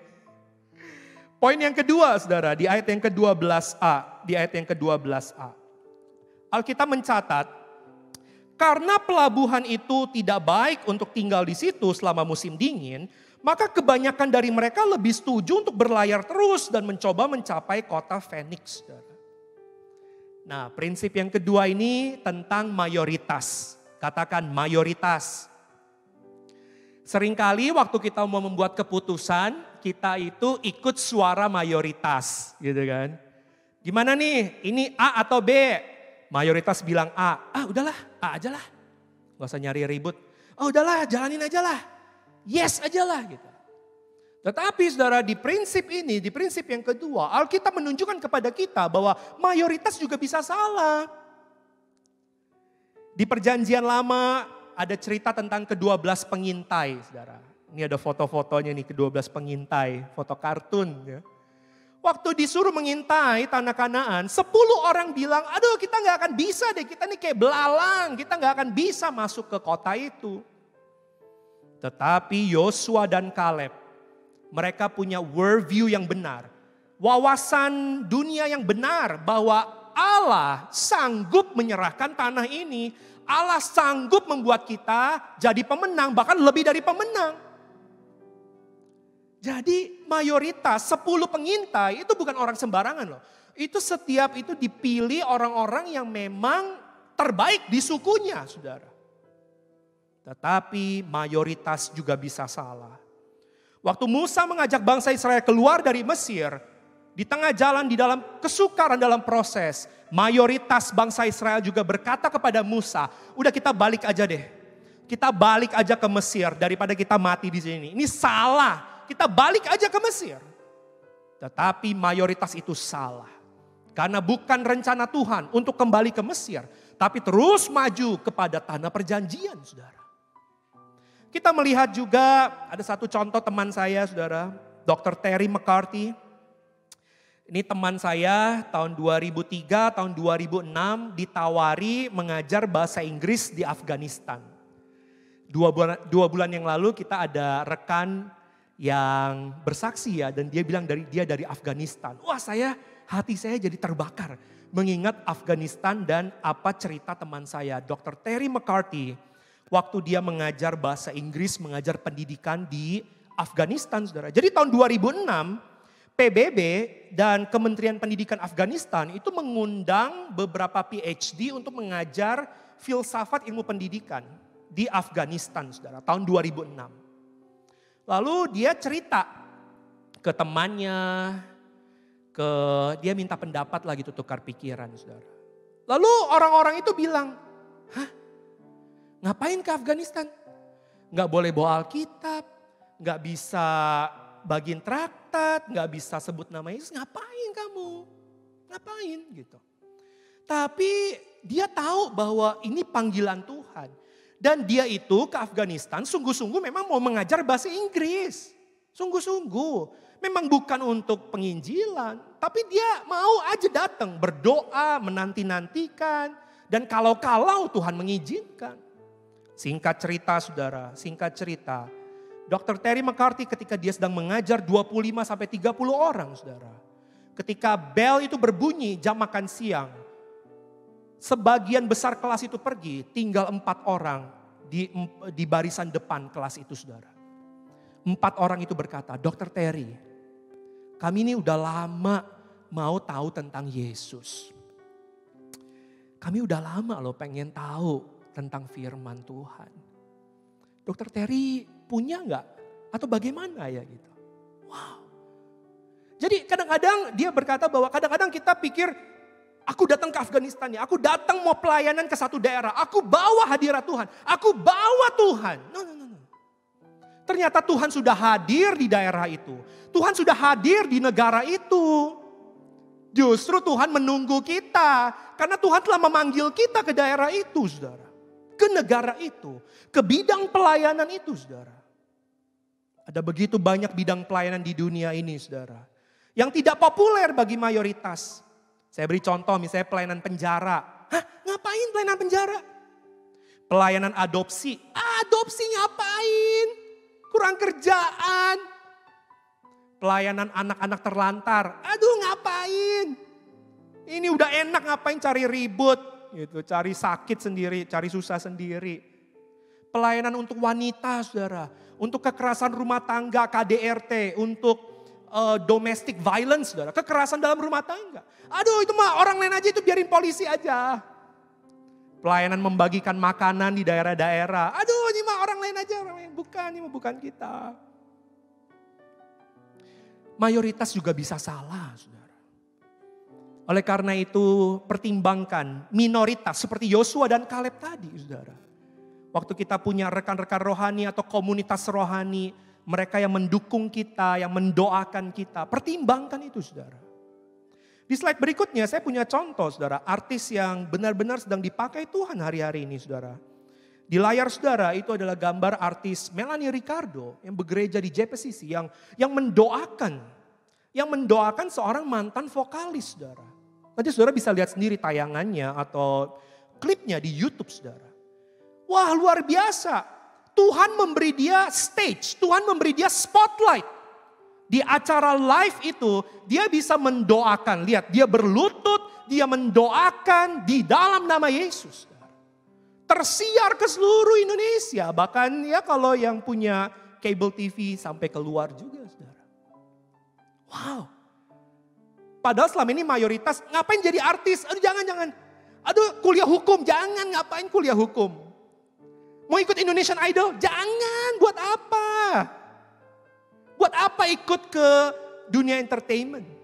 Poin yang kedua saudara, di ayat yang ke-12a. Di ayat yang ke-12a. Alkitab mencatat, karena pelabuhan itu tidak baik untuk tinggal di situ selama musim dingin, maka kebanyakan dari mereka lebih setuju untuk berlayar terus dan mencoba mencapai kota Phoenix. Saudara. Nah, prinsip yang kedua ini tentang mayoritas. Katakan mayoritas. Seringkali waktu kita mau membuat keputusan, kita itu ikut suara mayoritas, gitu kan. Gimana nih, ini A atau B? Mayoritas bilang A. Udahlah, A aja lah. Gak usah nyari ribut. Udahlah, jalanin aja lah. Yes aja lah, gitu. Tetapi saudara, di prinsip ini, di prinsip yang kedua, Alkitab menunjukkan kepada kita bahwa mayoritas juga bisa salah. Di perjanjian lama ada cerita tentang ke-12 pengintai, saudara. Ini ada foto-fotonya nih, ke-12 pengintai, foto kartun. Ya. Waktu disuruh mengintai tanah Kanaan, 10 orang bilang, aduh kita gak akan bisa deh, kita nih kayak belalang, kita gak akan bisa masuk ke kota itu. Tetapi Yosua dan Kaleb, mereka punya worldview yang benar. Wawasan dunia yang benar bahwa Allah sanggup menyerahkan tanah ini. Allah sanggup membuat kita jadi pemenang, bahkan lebih dari pemenang. Jadi mayoritas 10 pengintai itu bukan orang sembarangan loh. Itu setiap itu dipilih orang-orang yang memang terbaik di sukunya, saudara. Tetapi mayoritas juga bisa salah. Waktu Musa mengajak bangsa Israel keluar dari Mesir, di tengah jalan di dalam kesukaran dalam proses, mayoritas bangsa Israel juga berkata kepada Musa, udah kita balik aja deh. Kita balik aja ke Mesir daripada kita mati di sini. Ini salah. Kita balik aja ke Mesir. Tetapi mayoritas itu salah. Karena bukan rencana Tuhan untuk kembali ke Mesir. Tapi terus maju kepada tanah perjanjian, saudara. Kita melihat juga ada satu contoh teman saya, saudara. Dr. Terry McCarthy. Ini teman saya tahun 2003, tahun 2006 ditawari mengajar bahasa Inggris di Afghanistan. 2 bulan yang lalu kita ada rekan yang bersaksi ya, dan dia bilang dia dari Afghanistan. Wah, hati saya jadi terbakar mengingat Afghanistan dan apa cerita teman saya, Dr. Terry McCarthy, waktu dia mengajar bahasa Inggris, mengajar pendidikan di Afghanistan, saudara. Jadi tahun 2006 PBB dan Kementerian Pendidikan Afghanistan itu mengundang beberapa PhD untuk mengajar filsafat ilmu pendidikan di Afghanistan, saudara, tahun 2006. Lalu dia cerita ke temannya, dia minta pendapat lagi, tukar pikiran, saudara. Lalu orang-orang itu bilang, hah? Ngapain ke Afghanistan? Gak boleh bawa Alkitab, gak bisa bagiin traktat, gak bisa sebut nama Yesus. Ngapain kamu? Ngapain gitu. Tapi dia tahu bahwa ini panggilan Tuhan. Dan dia itu ke Afghanistan sungguh-sungguh memang mau mengajar bahasa Inggris. Sungguh-sungguh. Memang bukan untuk penginjilan. Tapi dia mau aja datang berdoa, menanti-nantikan. Dan kalau-kalau Tuhan mengizinkan. Singkat cerita, saudara, singkat cerita. Dr. Terry McCarthy ketika dia sedang mengajar 25-30 orang, saudara. Ketika bel itu berbunyi jam makan siang. Sebagian besar kelas itu pergi, tinggal 4 orang di barisan depan kelas itu, saudara. 4 orang itu berkata, Dr. Terry, kami ini udah lama mau tahu tentang Yesus. Kami udah lama loh pengen tahu tentang firman Tuhan. Dr. Terry punya nggak? Atau bagaimana ya gitu. Wow. Jadi kadang-kadang dia berkata bahwa kadang-kadang kita pikir, aku datang ke Afghanistan ya, aku datang mau pelayanan ke satu daerah, aku bawa hadirat Tuhan, aku bawa Tuhan. No. Ternyata Tuhan sudah hadir di daerah itu. Tuhan sudah hadir di negara itu. Justru Tuhan menunggu kita, karena Tuhan telah memanggil kita ke daerah itu, saudara. Ke negara itu, ke bidang pelayanan itu, saudara. Ada begitu banyak bidang pelayanan di dunia ini, saudara. Yang tidak populer bagi mayoritas. Saya beri contoh misalnya pelayanan penjara. Hah, ngapain pelayanan penjara? Pelayanan adopsi. Adopsi ngapain? Kurang kerjaan. Pelayanan anak-anak terlantar. Aduh ngapain? Ini udah enak ngapain cari ribut. Gitu, cari sakit sendiri, cari susah sendiri. Pelayanan untuk wanita saudara. Untuk kekerasan rumah tangga, KDRT. Untuk domestic violence saudara. Kekerasan dalam rumah tangga. Aduh itu mah orang lain aja, itu biarin polisi aja. Pelayanan membagikan makanan di daerah-daerah. Aduh ini mah orang lain aja, orang lain. Bukan, ini mah bukan kita. Mayoritas juga bisa salah, saudara. Oleh karena itu pertimbangkan minoritas seperti Yosua dan Kaleb tadi, saudara. Waktu kita punya rekan-rekan rohani atau komunitas rohani, mereka yang mendukung kita, yang mendoakan kita, pertimbangkan itu, saudara. Di slide berikutnya saya punya contoh, saudara, artis yang benar-benar sedang dipakai Tuhan hari-hari ini, saudara. Di layar saudara itu adalah gambar artis Melanie Ricardo yang bergereja di JPCC yang mendoakan seorang mantan vokalis saudara. Nanti saudara bisa lihat sendiri tayangannya atau klipnya di YouTube saudara. Wah luar biasa, Tuhan memberi dia stage, Tuhan memberi dia spotlight. Di acara live itu dia bisa mendoakan, lihat dia berlutut, dia mendoakan di dalam nama Yesus. Tersiar ke seluruh Indonesia. Bahkan ya kalau yang punya cable TV sampai keluar juga saudara. Wow. Padahal selama ini mayoritas ngapain jadi artis? Aduh jangan. Aduh kuliah hukum, jangan ngapain kuliah hukum. Mau ikut Indonesian Idol? Jangan, buat apa? Buat apa ikut ke dunia entertainment?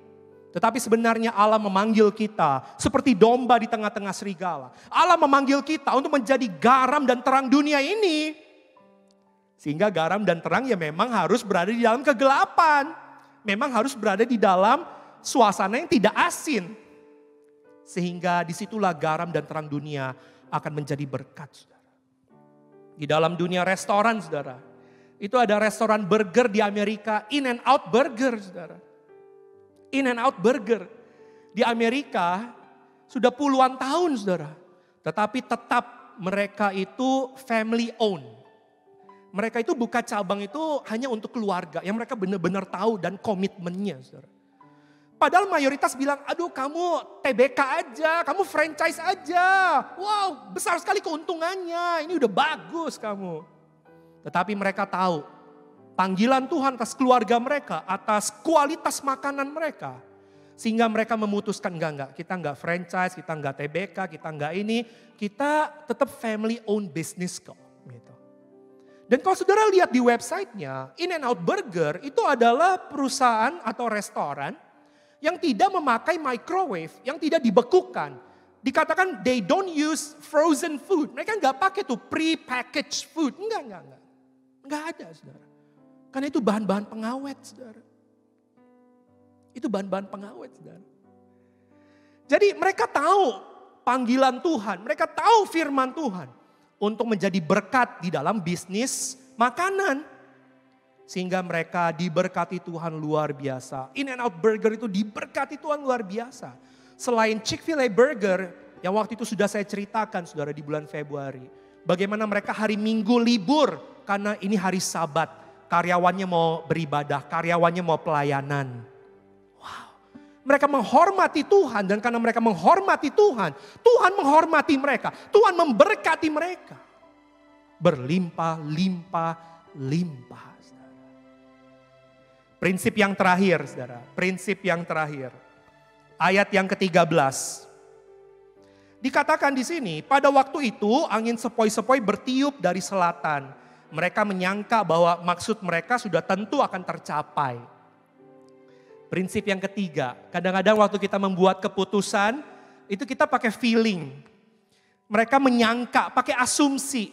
Tetapi sebenarnya Allah memanggil kita seperti domba di tengah-tengah serigala. Allah memanggil kita untuk menjadi garam dan terang dunia ini. Sehingga garam dan terang ya memang harus berada di dalam kegelapan. Memang harus berada di dalam suasana yang tidak asin. Sehingga disitulah garam dan terang dunia akan menjadi berkat, saudara. Di dalam dunia restoran, saudara. Itu ada restoran burger di Amerika, In-N-Out Burger, saudara. In-N-Out Burger di Amerika sudah puluhan tahun saudara. Tetapi tetap mereka itu family owned. Mereka itu buka cabang itu hanya untuk keluarga yang mereka benar-benar tahu dan komitmennya saudara. Padahal mayoritas bilang, aduh kamu TBK aja, kamu franchise aja. Wow besar sekali keuntungannya, ini udah bagus kamu. Tetapi mereka tahu panggilan Tuhan atas keluarga mereka, atas kualitas makanan mereka. Sehingga mereka memutuskan enggak, kita enggak franchise, kita enggak TBK, kita enggak ini. Kita tetap family owned business kok. Gitu. Dan kalau saudara lihat di websitenya, In-N-Out Burger itu adalah perusahaan atau restoran yang tidak memakai microwave, yang tidak dibekukan. Dikatakan they don't use frozen food. Mereka enggak pakai tuh pre-packaged food. Enggak. Enggak ada saudara. Karena itu bahan-bahan pengawet, saudara. Itu bahan-bahan pengawet, saudara. Jadi mereka tahu panggilan Tuhan, mereka tahu firman Tuhan untuk menjadi berkat di dalam bisnis makanan. Sehingga mereka diberkati Tuhan luar biasa. In-N-Out Burger itu diberkati Tuhan luar biasa. Selain Chick-fil-A Burger yang waktu itu sudah saya ceritakan, saudara, di bulan Februari. Bagaimana mereka hari Minggu libur karena ini hari Sabat. Karyawannya mau beribadah, karyawannya mau pelayanan. Wow. Mereka menghormati Tuhan dan karena mereka menghormati Tuhan, Tuhan menghormati mereka. Tuhan memberkati mereka. Berlimpah. Saudara. Prinsip yang terakhir, saudara. Prinsip yang terakhir. Ayat yang ke-13. Dikatakan di sini, pada waktu itu angin sepoi-sepoi bertiup dari selatan. Mereka menyangka bahwa maksud mereka sudah tentu akan tercapai. Prinsip yang ketiga, kadang-kadang waktu kita membuat keputusan, itu kita pakai feeling. Mereka menyangka, pakai asumsi.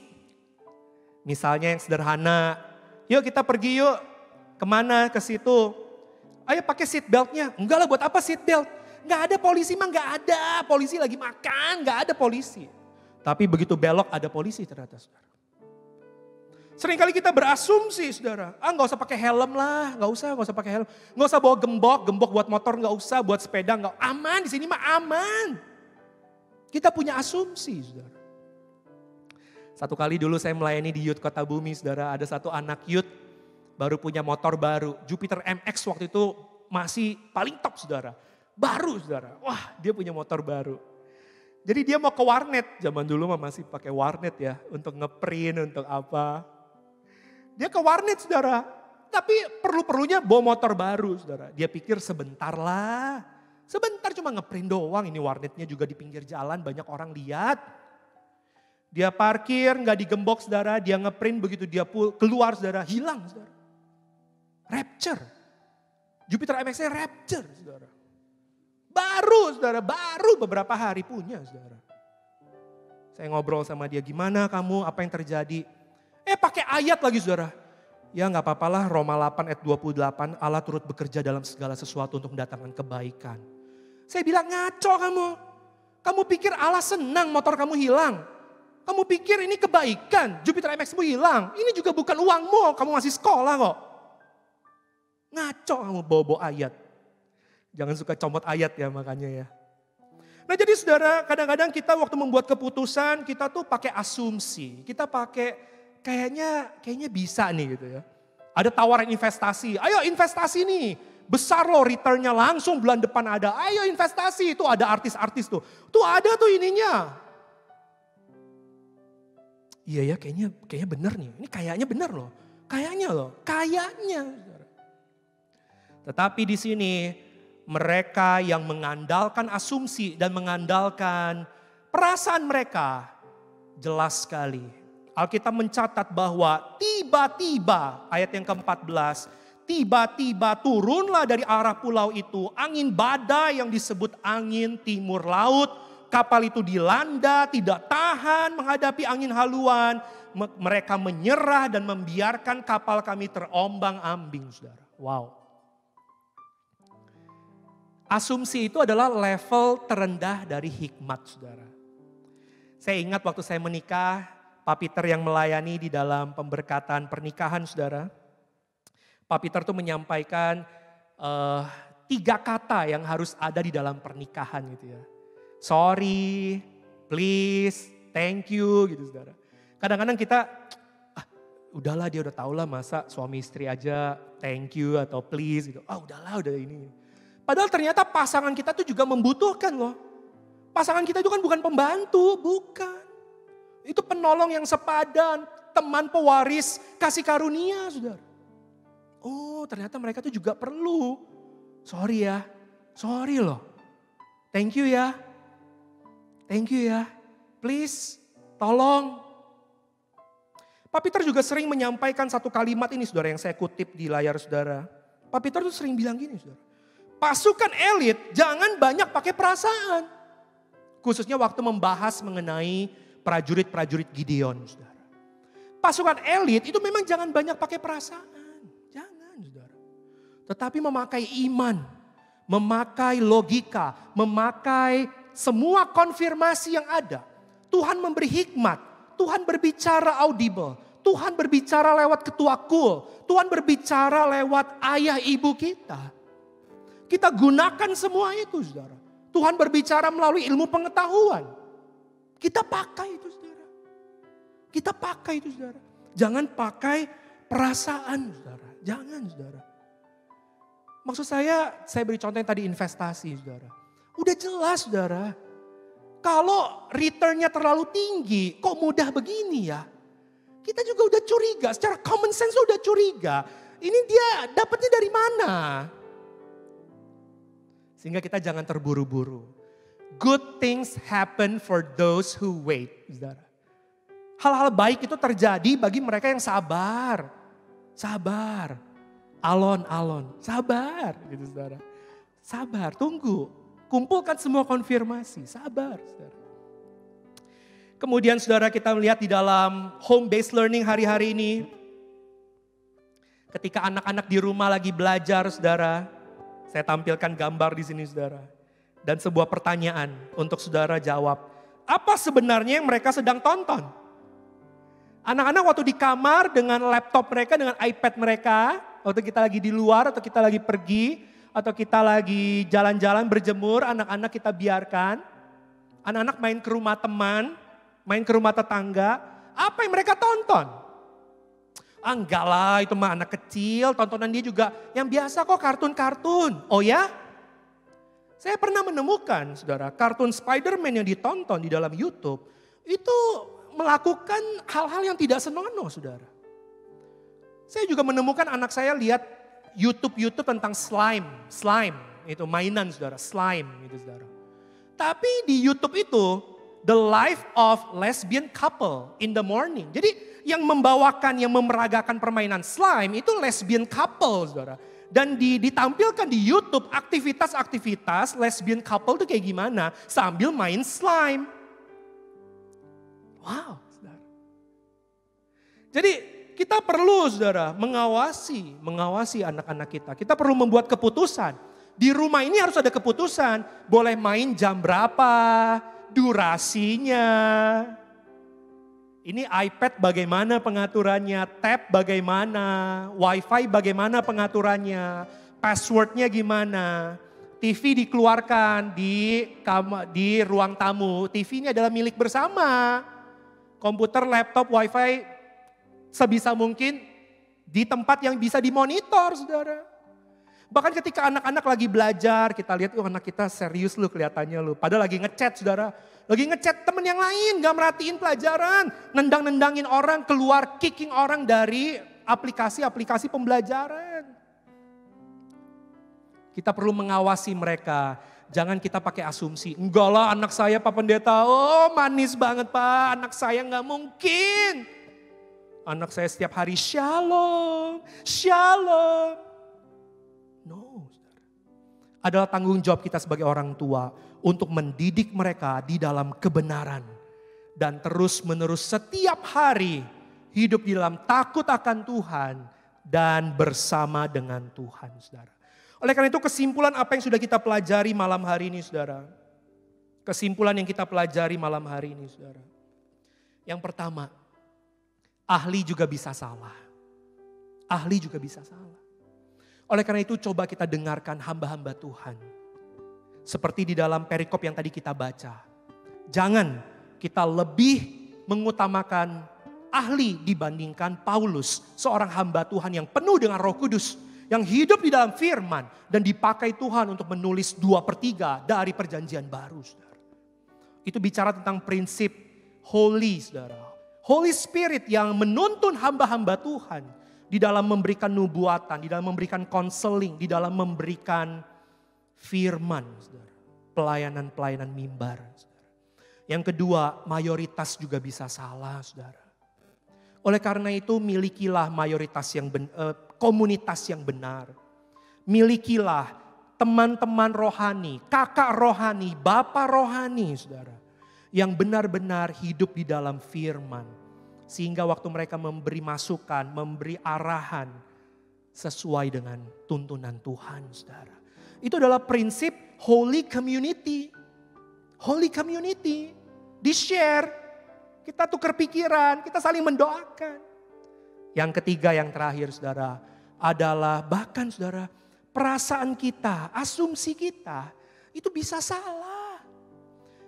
Misalnya yang sederhana, yuk kita pergi yuk, kemana, ke situ. Ayo pakai seat beltnya, enggak lah buat apa seat belt? Enggak ada polisi mah, enggak ada. Polisi lagi makan, enggak ada polisi. Tapi begitu belok ada polisi ternyata saudara. Seringkali kita berasumsi saudara, gak usah pakai helm lah, gak usah pakai helm. Gak usah bawa gembok buat motor gak usah, buat sepeda gak, aman di sini mah aman. Kita punya asumsi saudara. Satu kali dulu saya melayani di Youth Kota Bumi saudara, ada satu anak youth baru punya motor baru. Jupiter MX waktu itu masih paling top saudara. Baru saudara, wah dia punya motor baru. Jadi dia mau ke warnet, zaman dulu mah masih pakai warnet ya. Untuk ngeprint, untuk apa. Dia ke warnet saudara, tapi perlu-perlunya bawa motor baru saudara. Dia pikir sebentar lah, sebentar cuma ngeprint doang. Ini warnetnya juga di pinggir jalan, banyak orang lihat. Dia parkir, gak digembok saudara, dia ngeprint begitu dia keluar saudara, hilang saudara. Rapture, Jupiter MX-nya Rapture saudara. Baru saudara, baru beberapa hari punya saudara. Saya ngobrol sama dia, gimana kamu, apa yang terjadi? Pakai ayat lagi saudara. Ya gak apa-apalah, Roma 8 ayat 28, Allah turut bekerja dalam segala sesuatu untuk mendatangkan kebaikan. Saya bilang ngaco kamu. Kamu pikir Allah senang motor kamu hilang? Kamu pikir ini kebaikan, Jupiter MX-mu hilang? Ini juga bukan uangmu, kamu masih sekolah kok. Ngaco kamu bawa-bawa ayat. Jangan suka comot ayat ya makanya ya. Nah jadi saudara, kadang-kadang kita waktu membuat keputusan, kita tuh pakai asumsi. Kita pakai kayaknya bisa nih gitu ya. Ada tawaran investasi, ayo investasi nih. Besar loh returnnya langsung bulan depan ada. Ayo investasi, itu ada artis-artis tuh. Tuh ada tuh ininya. Iya ya kayaknya bener nih. Ini kayaknya bener loh. Kayaknya. Tetapi di sini mereka yang mengandalkan asumsi dan mengandalkan perasaan mereka, jelas sekali. Alkitab mencatat bahwa tiba-tiba, ayat yang ke-14, tiba-tiba turunlah dari arah pulau itu angin badai yang disebut angin timur laut. Kapal itu dilanda, tidak tahan menghadapi angin haluan. Mereka menyerah dan membiarkan kapal kami terombang-ambing, saudara. Wow. Asumsi itu adalah level terendah dari hikmat, saudara. Saya ingat waktu saya menikah, Pak Peter yang melayani di dalam pemberkatan pernikahan, saudara. Pak Peter tuh menyampaikan 3 kata yang harus ada di dalam pernikahan gitu ya. Sorry, please, thank you gitu saudara. Kadang-kadang kita, udahlah dia udah tau lah masa suami istri aja thank you atau please gitu. Udahlah udah ini. Padahal ternyata pasangan kita tuh juga membutuhkan loh. Pasangan kita itu kan bukan pembantu, bukan. Itu penolong yang sepadan, teman pewaris kasih karunia saudara. Oh ternyata mereka tuh juga perlu. Sorry ya, sorry loh. Thank you ya. Thank you ya. Please, tolong. Pak Peter juga sering menyampaikan satu kalimat ini saudara yang saya kutip di layar saudara. Pak Peter tuh sering bilang gini saudara. Pasukan elit jangan banyak pakai perasaan. Khususnya waktu membahas mengenai prajurit-prajurit Gideon saudara. Pasukan elit itu memang jangan banyak pakai perasaan. Jangan saudara. Tetapi memakai iman, memakai logika, memakai semua konfirmasi yang ada. Tuhan memberi hikmat, Tuhan berbicara audible, Tuhan berbicara lewat ketua kul, Tuhan berbicara lewat ayah ibu kita. Kita gunakan semua itu saudara. Tuhan berbicara melalui ilmu pengetahuan. Kita pakai itu saudara. Kita pakai itu saudara. Jangan pakai perasaan saudara. Jangan saudara. Maksud saya beri contoh yang tadi investasi saudara. Udah jelas saudara. Kalau returnnya terlalu tinggi, kok mudah begini ya? Kita juga udah curiga, secara common sense udah curiga. Ini dia dapatnya dari mana? Sehingga kita jangan terburu-buru. Good things happen for those who wait. Saudara. Hal-hal baik itu terjadi bagi mereka yang sabar. Sabar. Alon-alon. Sabar. Gitu saudara. Sabar, tunggu. Kumpulkan semua konfirmasi. Sabar. Saudara. Kemudian saudara kita melihat di dalam home based learning hari-hari ini. Ketika anak-anak di rumah lagi belajar saudara. Saya tampilkan gambar di sini saudara. Dan sebuah pertanyaan untuk saudara jawab. Apa sebenarnya yang mereka sedang tonton? Anak-anak waktu di kamar dengan laptop mereka, dengan iPad mereka. Waktu kita lagi di luar atau kita lagi pergi. Atau kita lagi jalan-jalan berjemur, anak-anak kita biarkan. Anak-anak main ke rumah teman, main ke rumah tetangga. Apa yang mereka tonton? Enggak lah, itu mah anak kecil, tontonan dia juga yang biasa kok, kartun-kartun. Oh ya? Saya pernah menemukan, saudara, kartun Spider-Man yang ditonton di dalam YouTube, itu melakukan hal-hal yang tidak senonoh, saudara. Saya juga menemukan anak saya lihat YouTube tentang slime, itu mainan, saudara, slime gitu, saudara. Tapi di YouTube itu, the life of lesbian couple in the morning. Jadi yang membawakan, yang memeragakan permainan slime itu lesbian couple, saudara. Dan ditampilkan di YouTube aktivitas-aktivitas lesbian couple itu kayak gimana sambil main slime. Wow, saudara. Jadi kita perlu, saudara, mengawasi anak-anak kita. Kita perlu membuat keputusan. Di rumah ini harus ada keputusan. Boleh main jam berapa, durasinya. Ini iPad bagaimana pengaturannya, tab bagaimana, WiFi bagaimana pengaturannya, passwordnya gimana. TV dikeluarkan di ruang tamu. TV ini adalah milik bersama. Komputer, laptop, WiFi sebisa mungkin di tempat yang bisa dimonitor, saudara. Bahkan ketika anak-anak lagi belajar, kita lihat, anak kita serius lu kelihatannya lu. Padahal lagi ngechat, saudara. Lagi ngechat temen yang lain, gak merhatiin pelajaran. Nendang-nendangin orang, keluar kicking orang dari aplikasi-aplikasi pembelajaran. Kita perlu mengawasi mereka. Jangan kita pakai asumsi. Enggak lah anak saya Pak Pendeta, oh manis banget Pak. Anak saya gak mungkin. Anak saya setiap hari shalom, shalom. No, saudara. Adalah tanggung jawab kita sebagai orang tua untuk mendidik mereka di dalam kebenaran. Dan terus menerus setiap hari hidup di dalam takut akan Tuhan dan bersama dengan Tuhan, saudara. Oleh karena itu kesimpulan apa yang sudah kita pelajari malam hari ini, saudara. Kesimpulan yang kita pelajari malam hari ini, saudara. Yang pertama, ahli juga bisa salah. Ahli juga bisa salah. Oleh karena itu coba kita dengarkan hamba-hamba Tuhan. Seperti di dalam perikop yang tadi kita baca. Jangan kita lebih mengutamakan ahli dibandingkan Paulus. Seorang hamba Tuhan yang penuh dengan Roh Kudus. Yang hidup di dalam firman dan dipakai Tuhan untuk menulis 2/3 dari perjanjian baru, saudara. Itu bicara tentang prinsip holy, saudara. Holy Spirit yang menuntun hamba-hamba Tuhan di dalam memberikan nubuatan, di dalam memberikan konseling, di dalam memberikan firman, saudara. Pelayanan-pelayanan mimbar, saudara. Yang kedua, mayoritas juga bisa salah, saudara. Oleh karena itu milikilah komunitas yang benar. Milikilah teman-teman rohani, kakak rohani, bapak rohani, saudara. Yang benar-benar hidup di dalam firman. Sehingga waktu mereka memberi masukan, memberi arahan sesuai dengan tuntunan Tuhan, saudara. Itu adalah prinsip holy community. Holy community. Di-share, kita tukar pikiran, kita saling mendoakan. Yang ketiga, yang terakhir, saudara, adalah bahkan, saudara, perasaan kita, asumsi kita, itu bisa salah.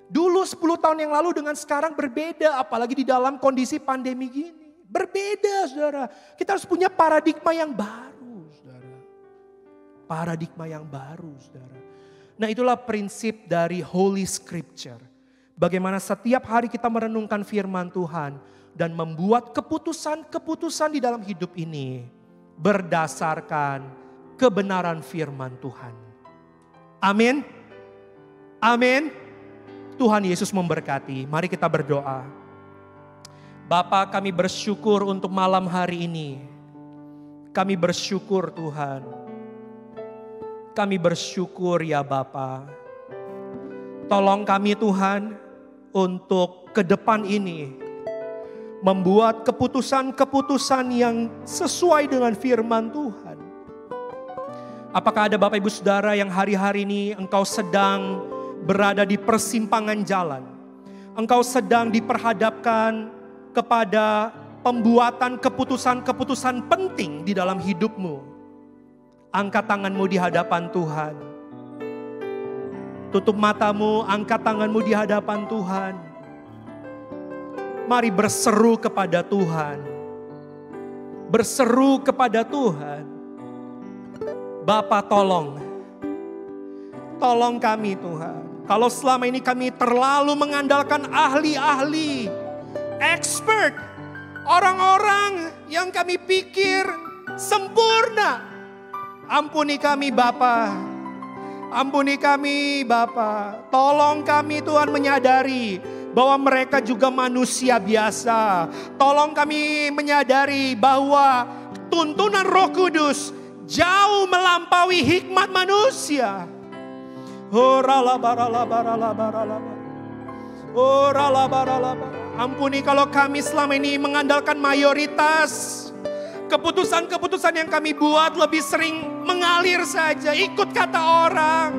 Dulu 10 tahun yang lalu dengan sekarang berbeda, apalagi di dalam kondisi pandemi gini. Berbeda, saudara. Kita harus punya paradigma yang baru, saudara. Paradigma yang baru, saudara. Nah, itulah prinsip dari Holy Scripture. Bagaimana setiap hari kita merenungkan firman Tuhan dan membuat keputusan-keputusan di dalam hidup ini berdasarkan kebenaran firman Tuhan. Amin. Amin. Tuhan Yesus memberkati. Mari kita berdoa. Bapa, kami bersyukur untuk malam hari ini. Kami bersyukur Tuhan. Kami bersyukur ya Bapa. Tolong kami Tuhan untuk ke depan ini. Membuat keputusan-keputusan yang sesuai dengan firman Tuhan. Apakah ada Bapak Ibu Saudara yang hari-hari ini engkau sedang berada di persimpangan jalan. Engkau sedang diperhadapkan kepada pembuatan keputusan-keputusan penting di dalam hidupmu. Angkat tanganmu di hadapan Tuhan. Tutup matamu, angkat tanganmu di hadapan Tuhan. Mari berseru kepada Tuhan. berseru kepada Tuhan, Bapa tolong kami Tuhan. Kalau selama ini kami terlalu mengandalkan ahli-ahli, expert, orang-orang yang kami pikir sempurna. Ampuni kami Bapa. Ampuni kami Bapa. Tolong kami Tuhan menyadari bahwa mereka juga manusia biasa. Tolong kami menyadari bahwa tuntunan Roh Kudus jauh melampaui hikmat manusia. Ampuni kalau kami selama ini mengandalkan mayoritas. Keputusan-keputusan yang kami buat lebih sering mengalir saja, ikut kata orang.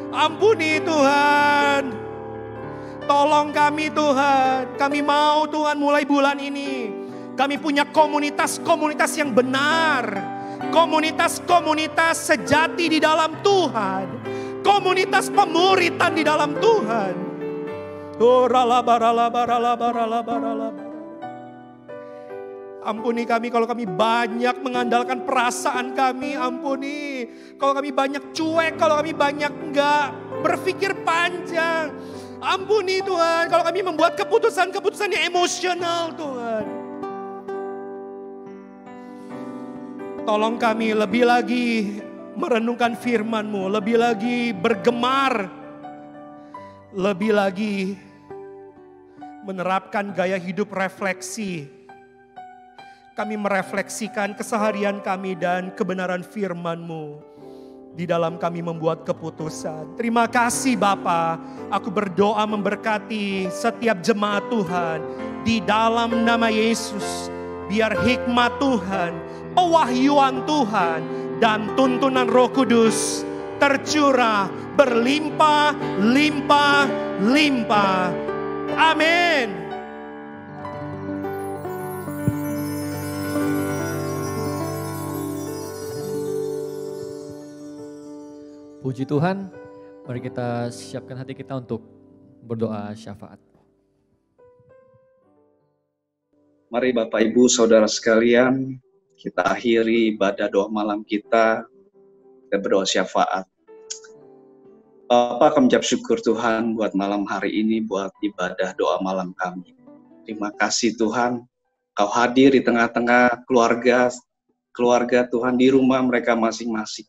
Ampuni Tuhan. Tolong kami Tuhan. Kami mau Tuhan mulai bulan ini kami punya komunitas-komunitas yang benar. Komunitas-komunitas sejati di dalam Tuhan. Komunitas pemuritan di dalam Tuhan. Ampuni kami kalau kami banyak mengandalkan perasaan kami. Ampuni kalau kami banyak cuek, kalau kami banyak enggak berpikir panjang. Ampuni Tuhan kalau kami membuat keputusan-keputusan yang emosional Tuhan. Tolong kami lebih lagi merenungkan firman-Mu, lebih lagi bergemar, lebih lagi menerapkan gaya hidup refleksi. Kami merefleksikan keseharian kami dan kebenaran firman-Mu di dalam kami membuat keputusan. Terima kasih Bapa. Aku berdoa memberkati setiap jemaat Tuhan di dalam nama Yesus. Biar hikmat Tuhan, pewahyuan Tuhan, dan tuntunan Roh Kudus tercurah berlimpah, limpah, limpah. Amin. Puji Tuhan, mari kita siapkan hati kita untuk berdoa syafaat. Mari Bapak Ibu Saudara sekalian, kita akhiri ibadah doa malam kita berdoa syafaat. Bapak, kami ucap syukur Tuhan buat malam hari ini, buat ibadah doa malam kami. Terima kasih Tuhan, Kau hadir di tengah-tengah keluarga Tuhan di rumah mereka masing-masing.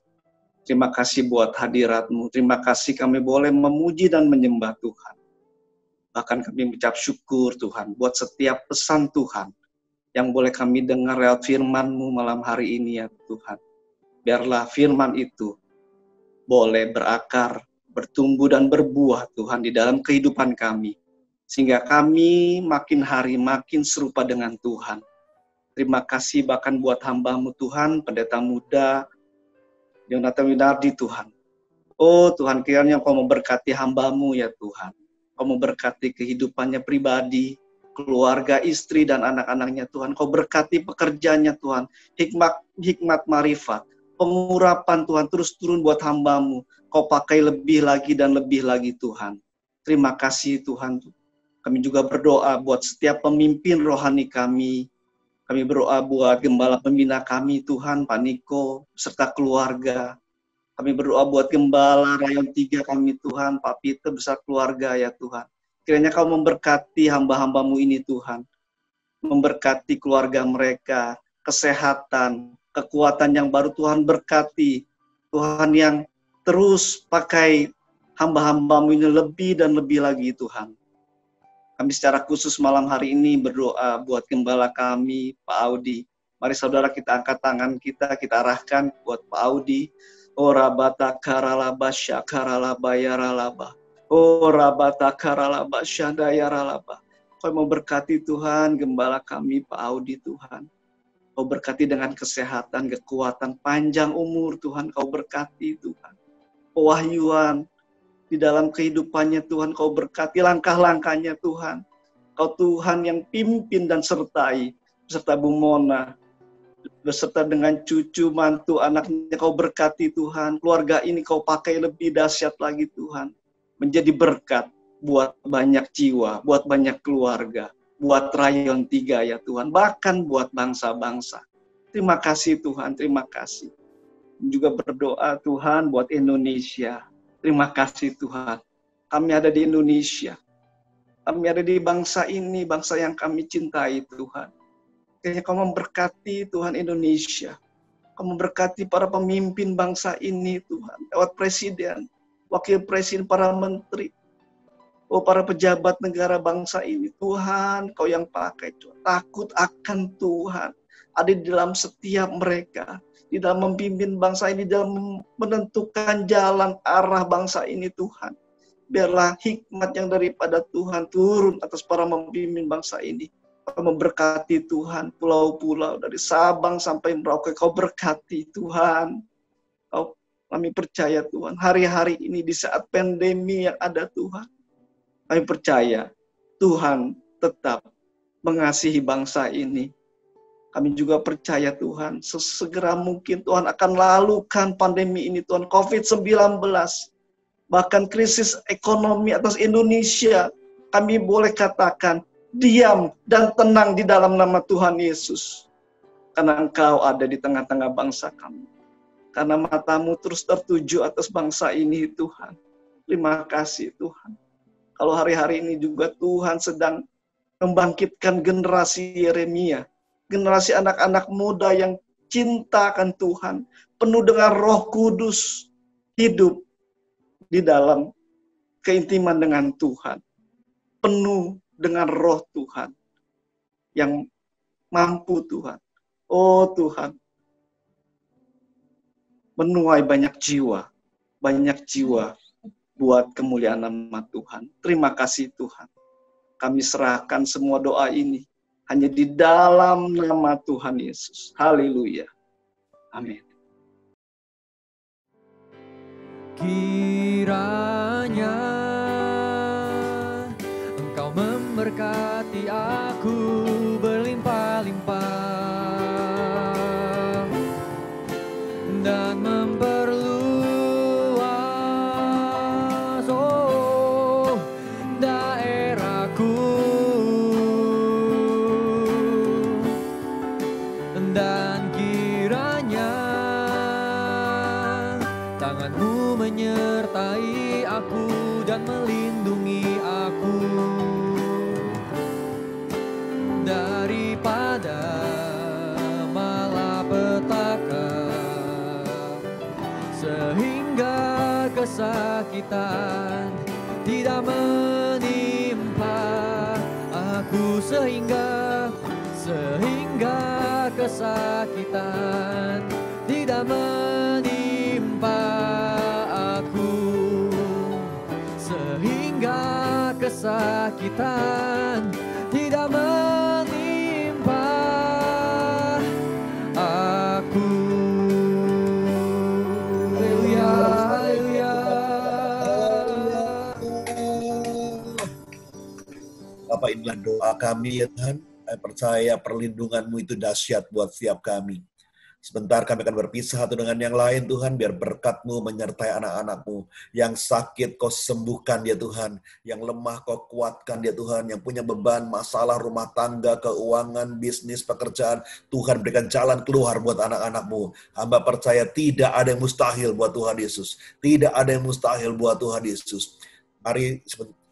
Terima kasih buat hadirat-Mu. Terima kasih kami boleh memuji dan menyembah Tuhan. Bahkan kami mengucap syukur Tuhan buat setiap pesan Tuhan yang boleh kami dengar lewat firman-Mu malam hari ini ya Tuhan. Biarlah firman itu boleh berakar, bertumbuh dan berbuah Tuhan di dalam kehidupan kami. Sehingga kami makin hari makin serupa dengan Tuhan. Terima kasih bahkan buat hamba-Mu Tuhan, pendeta muda, Yonatan Winardi Tuhan. Oh Tuhan, kiranya Kau memberkati hamba-Mu ya Tuhan. Kau memberkati kehidupannya pribadi, keluarga, istri dan anak-anaknya Tuhan. Kau berkati pekerjaannya Tuhan. Hikmat marifat, pengurapan Tuhan terus turun buat hamba-Mu. Kau pakai lebih lagi dan lebih lagi Tuhan. Terima kasih Tuhan. Kami juga berdoa buat setiap pemimpin rohani kami. Kami berdoa buat gembala pembina kami Tuhan, Pak Niko, serta keluarga. Kami berdoa buat gembala Rayon 3 kami Tuhan, Pak Peter beserta keluarga ya Tuhan. Kiranya Kau memberkati hamba-hamba-Mu ini Tuhan. Memberkati keluarga mereka, kesehatan, kekuatan yang baru Tuhan berkati. Tuhan yang terus pakai hamba-hamba-Mu ini lebih dan lebih lagi Tuhan. Kami secara khusus malam hari ini berdoa buat gembala kami, Pak Audi. Mari saudara kita angkat tangan kita arahkan buat Pak Audi. Oh rabata karalaba syakaralaba yaralaba. Oh rabata karalaba syadayaralaba. Kau memberkati Tuhan gembala kami Pak Audi Tuhan. Kau berkati dengan kesehatan, kekuatan, panjang umur Tuhan. Kau berkati Tuhan. Pewahyuan di dalam kehidupannya Tuhan, Kau berkati langkah-langkahnya Tuhan. Kau Tuhan yang pimpin dan sertai, beserta Bu Mona, beserta dengan cucu, mantu, anaknya Kau berkati Tuhan. Keluarga ini Kau pakai lebih dahsyat lagi Tuhan. Menjadi berkat buat banyak jiwa, buat banyak keluarga, buat Rayon 3 ya Tuhan. Bahkan buat bangsa-bangsa. Terima kasih Tuhan, terima kasih. Juga berdoa Tuhan buat Indonesia. Terima kasih Tuhan. Kami ada di Indonesia. Kami ada di bangsa ini, bangsa yang kami cintai Tuhan. Kayaknya Kau memberkati Tuhan Indonesia. Kau memberkati para pemimpin bangsa ini Tuhan. Lewat presiden, wakil presiden, para menteri. Oh, para pejabat negara bangsa ini. Tuhan, Kau yang pakai Tuhan. Takut akan Tuhan. Ada di dalam setiap mereka. Di dalam memimpin bangsa ini, dalam menentukan jalan arah bangsa ini Tuhan. Biarlah hikmat yang daripada Tuhan turun atas para pemimpin bangsa ini. Kau memberkati Tuhan, pulau-pulau dari Sabang sampai Merauke. Kau berkati Tuhan. Kami percaya Tuhan, hari-hari ini di saat pandemi yang ada Tuhan. Kami percaya Tuhan tetap mengasihi bangsa ini. Kami juga percaya Tuhan, sesegera mungkin Tuhan akan lalukan pandemi ini Tuhan, COVID-19. Bahkan krisis ekonomi atas Indonesia, kami boleh katakan, diam dan tenang di dalam nama Tuhan Yesus. Karena Engkau ada di tengah-tengah bangsa kami. Karena matamu terus tertuju atas bangsa ini Tuhan. Terima kasih Tuhan. Kalau hari-hari ini juga Tuhan sedang membangkitkan generasi Yeremia. Generasi anak-anak muda yang cinta akan Tuhan. Penuh dengan Roh Kudus. Hidup di dalam keintiman dengan Tuhan. Penuh dengan Roh Tuhan. Yang mampu Tuhan. Oh Tuhan. Menuai banyak jiwa. Banyak jiwa buat kemuliaan nama Tuhan. Terima kasih Tuhan. Kami serahkan semua doa ini hanya di dalam nama Tuhan Yesus. Haleluya. Amin. Kiranya Engkau memberkati aku berlimpah-limpah dan memperluas daerahku, dan kiranya tangan-Mu menyertai aku dan melindungi aku daripada malapetaka, sehingga kesakitan tidak menimpa aku, sehingga kesakitan tidak menimpa aku, sehingga kesakitan tidak menimpa aku. Haleluya, haleluya. Bapak, inilah doa kami ya Tuhan. Saya percaya perlindungan-Mu itu dahsyat buat setiap kami. Sebentar kami akan berpisah satu dengan yang lain Tuhan, biar berkat-Mu menyertai anak-anak-Mu. Yang sakit Kau sembuhkan dia Tuhan, yang lemah Kau kuatkan dia Tuhan, yang punya beban, masalah rumah tangga, keuangan, bisnis, pekerjaan, Tuhan berikan jalan keluar buat anak-anak-Mu. Hamba percaya tidak ada yang mustahil buat Tuhan Yesus. Tidak ada yang mustahil buat Tuhan Yesus. Mari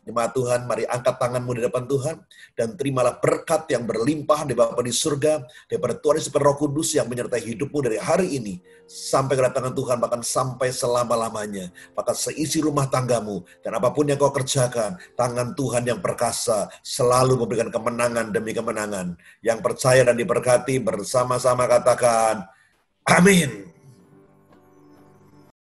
jemaat Tuhan, mari angkat tanganmu di depan Tuhan, dan terimalah berkat yang berlimpah di Bapa di surga, daripada Tuhan Yesus Roh Kudus yang menyertai hidupmu dari hari ini, sampai kedatangan Tuhan, bahkan sampai selama-lamanya. Maka seisi rumah tanggamu, dan apapun yang kau kerjakan, tangan Tuhan yang perkasa, selalu memberikan kemenangan demi kemenangan. Yang percaya dan diberkati, bersama-sama katakan, amin.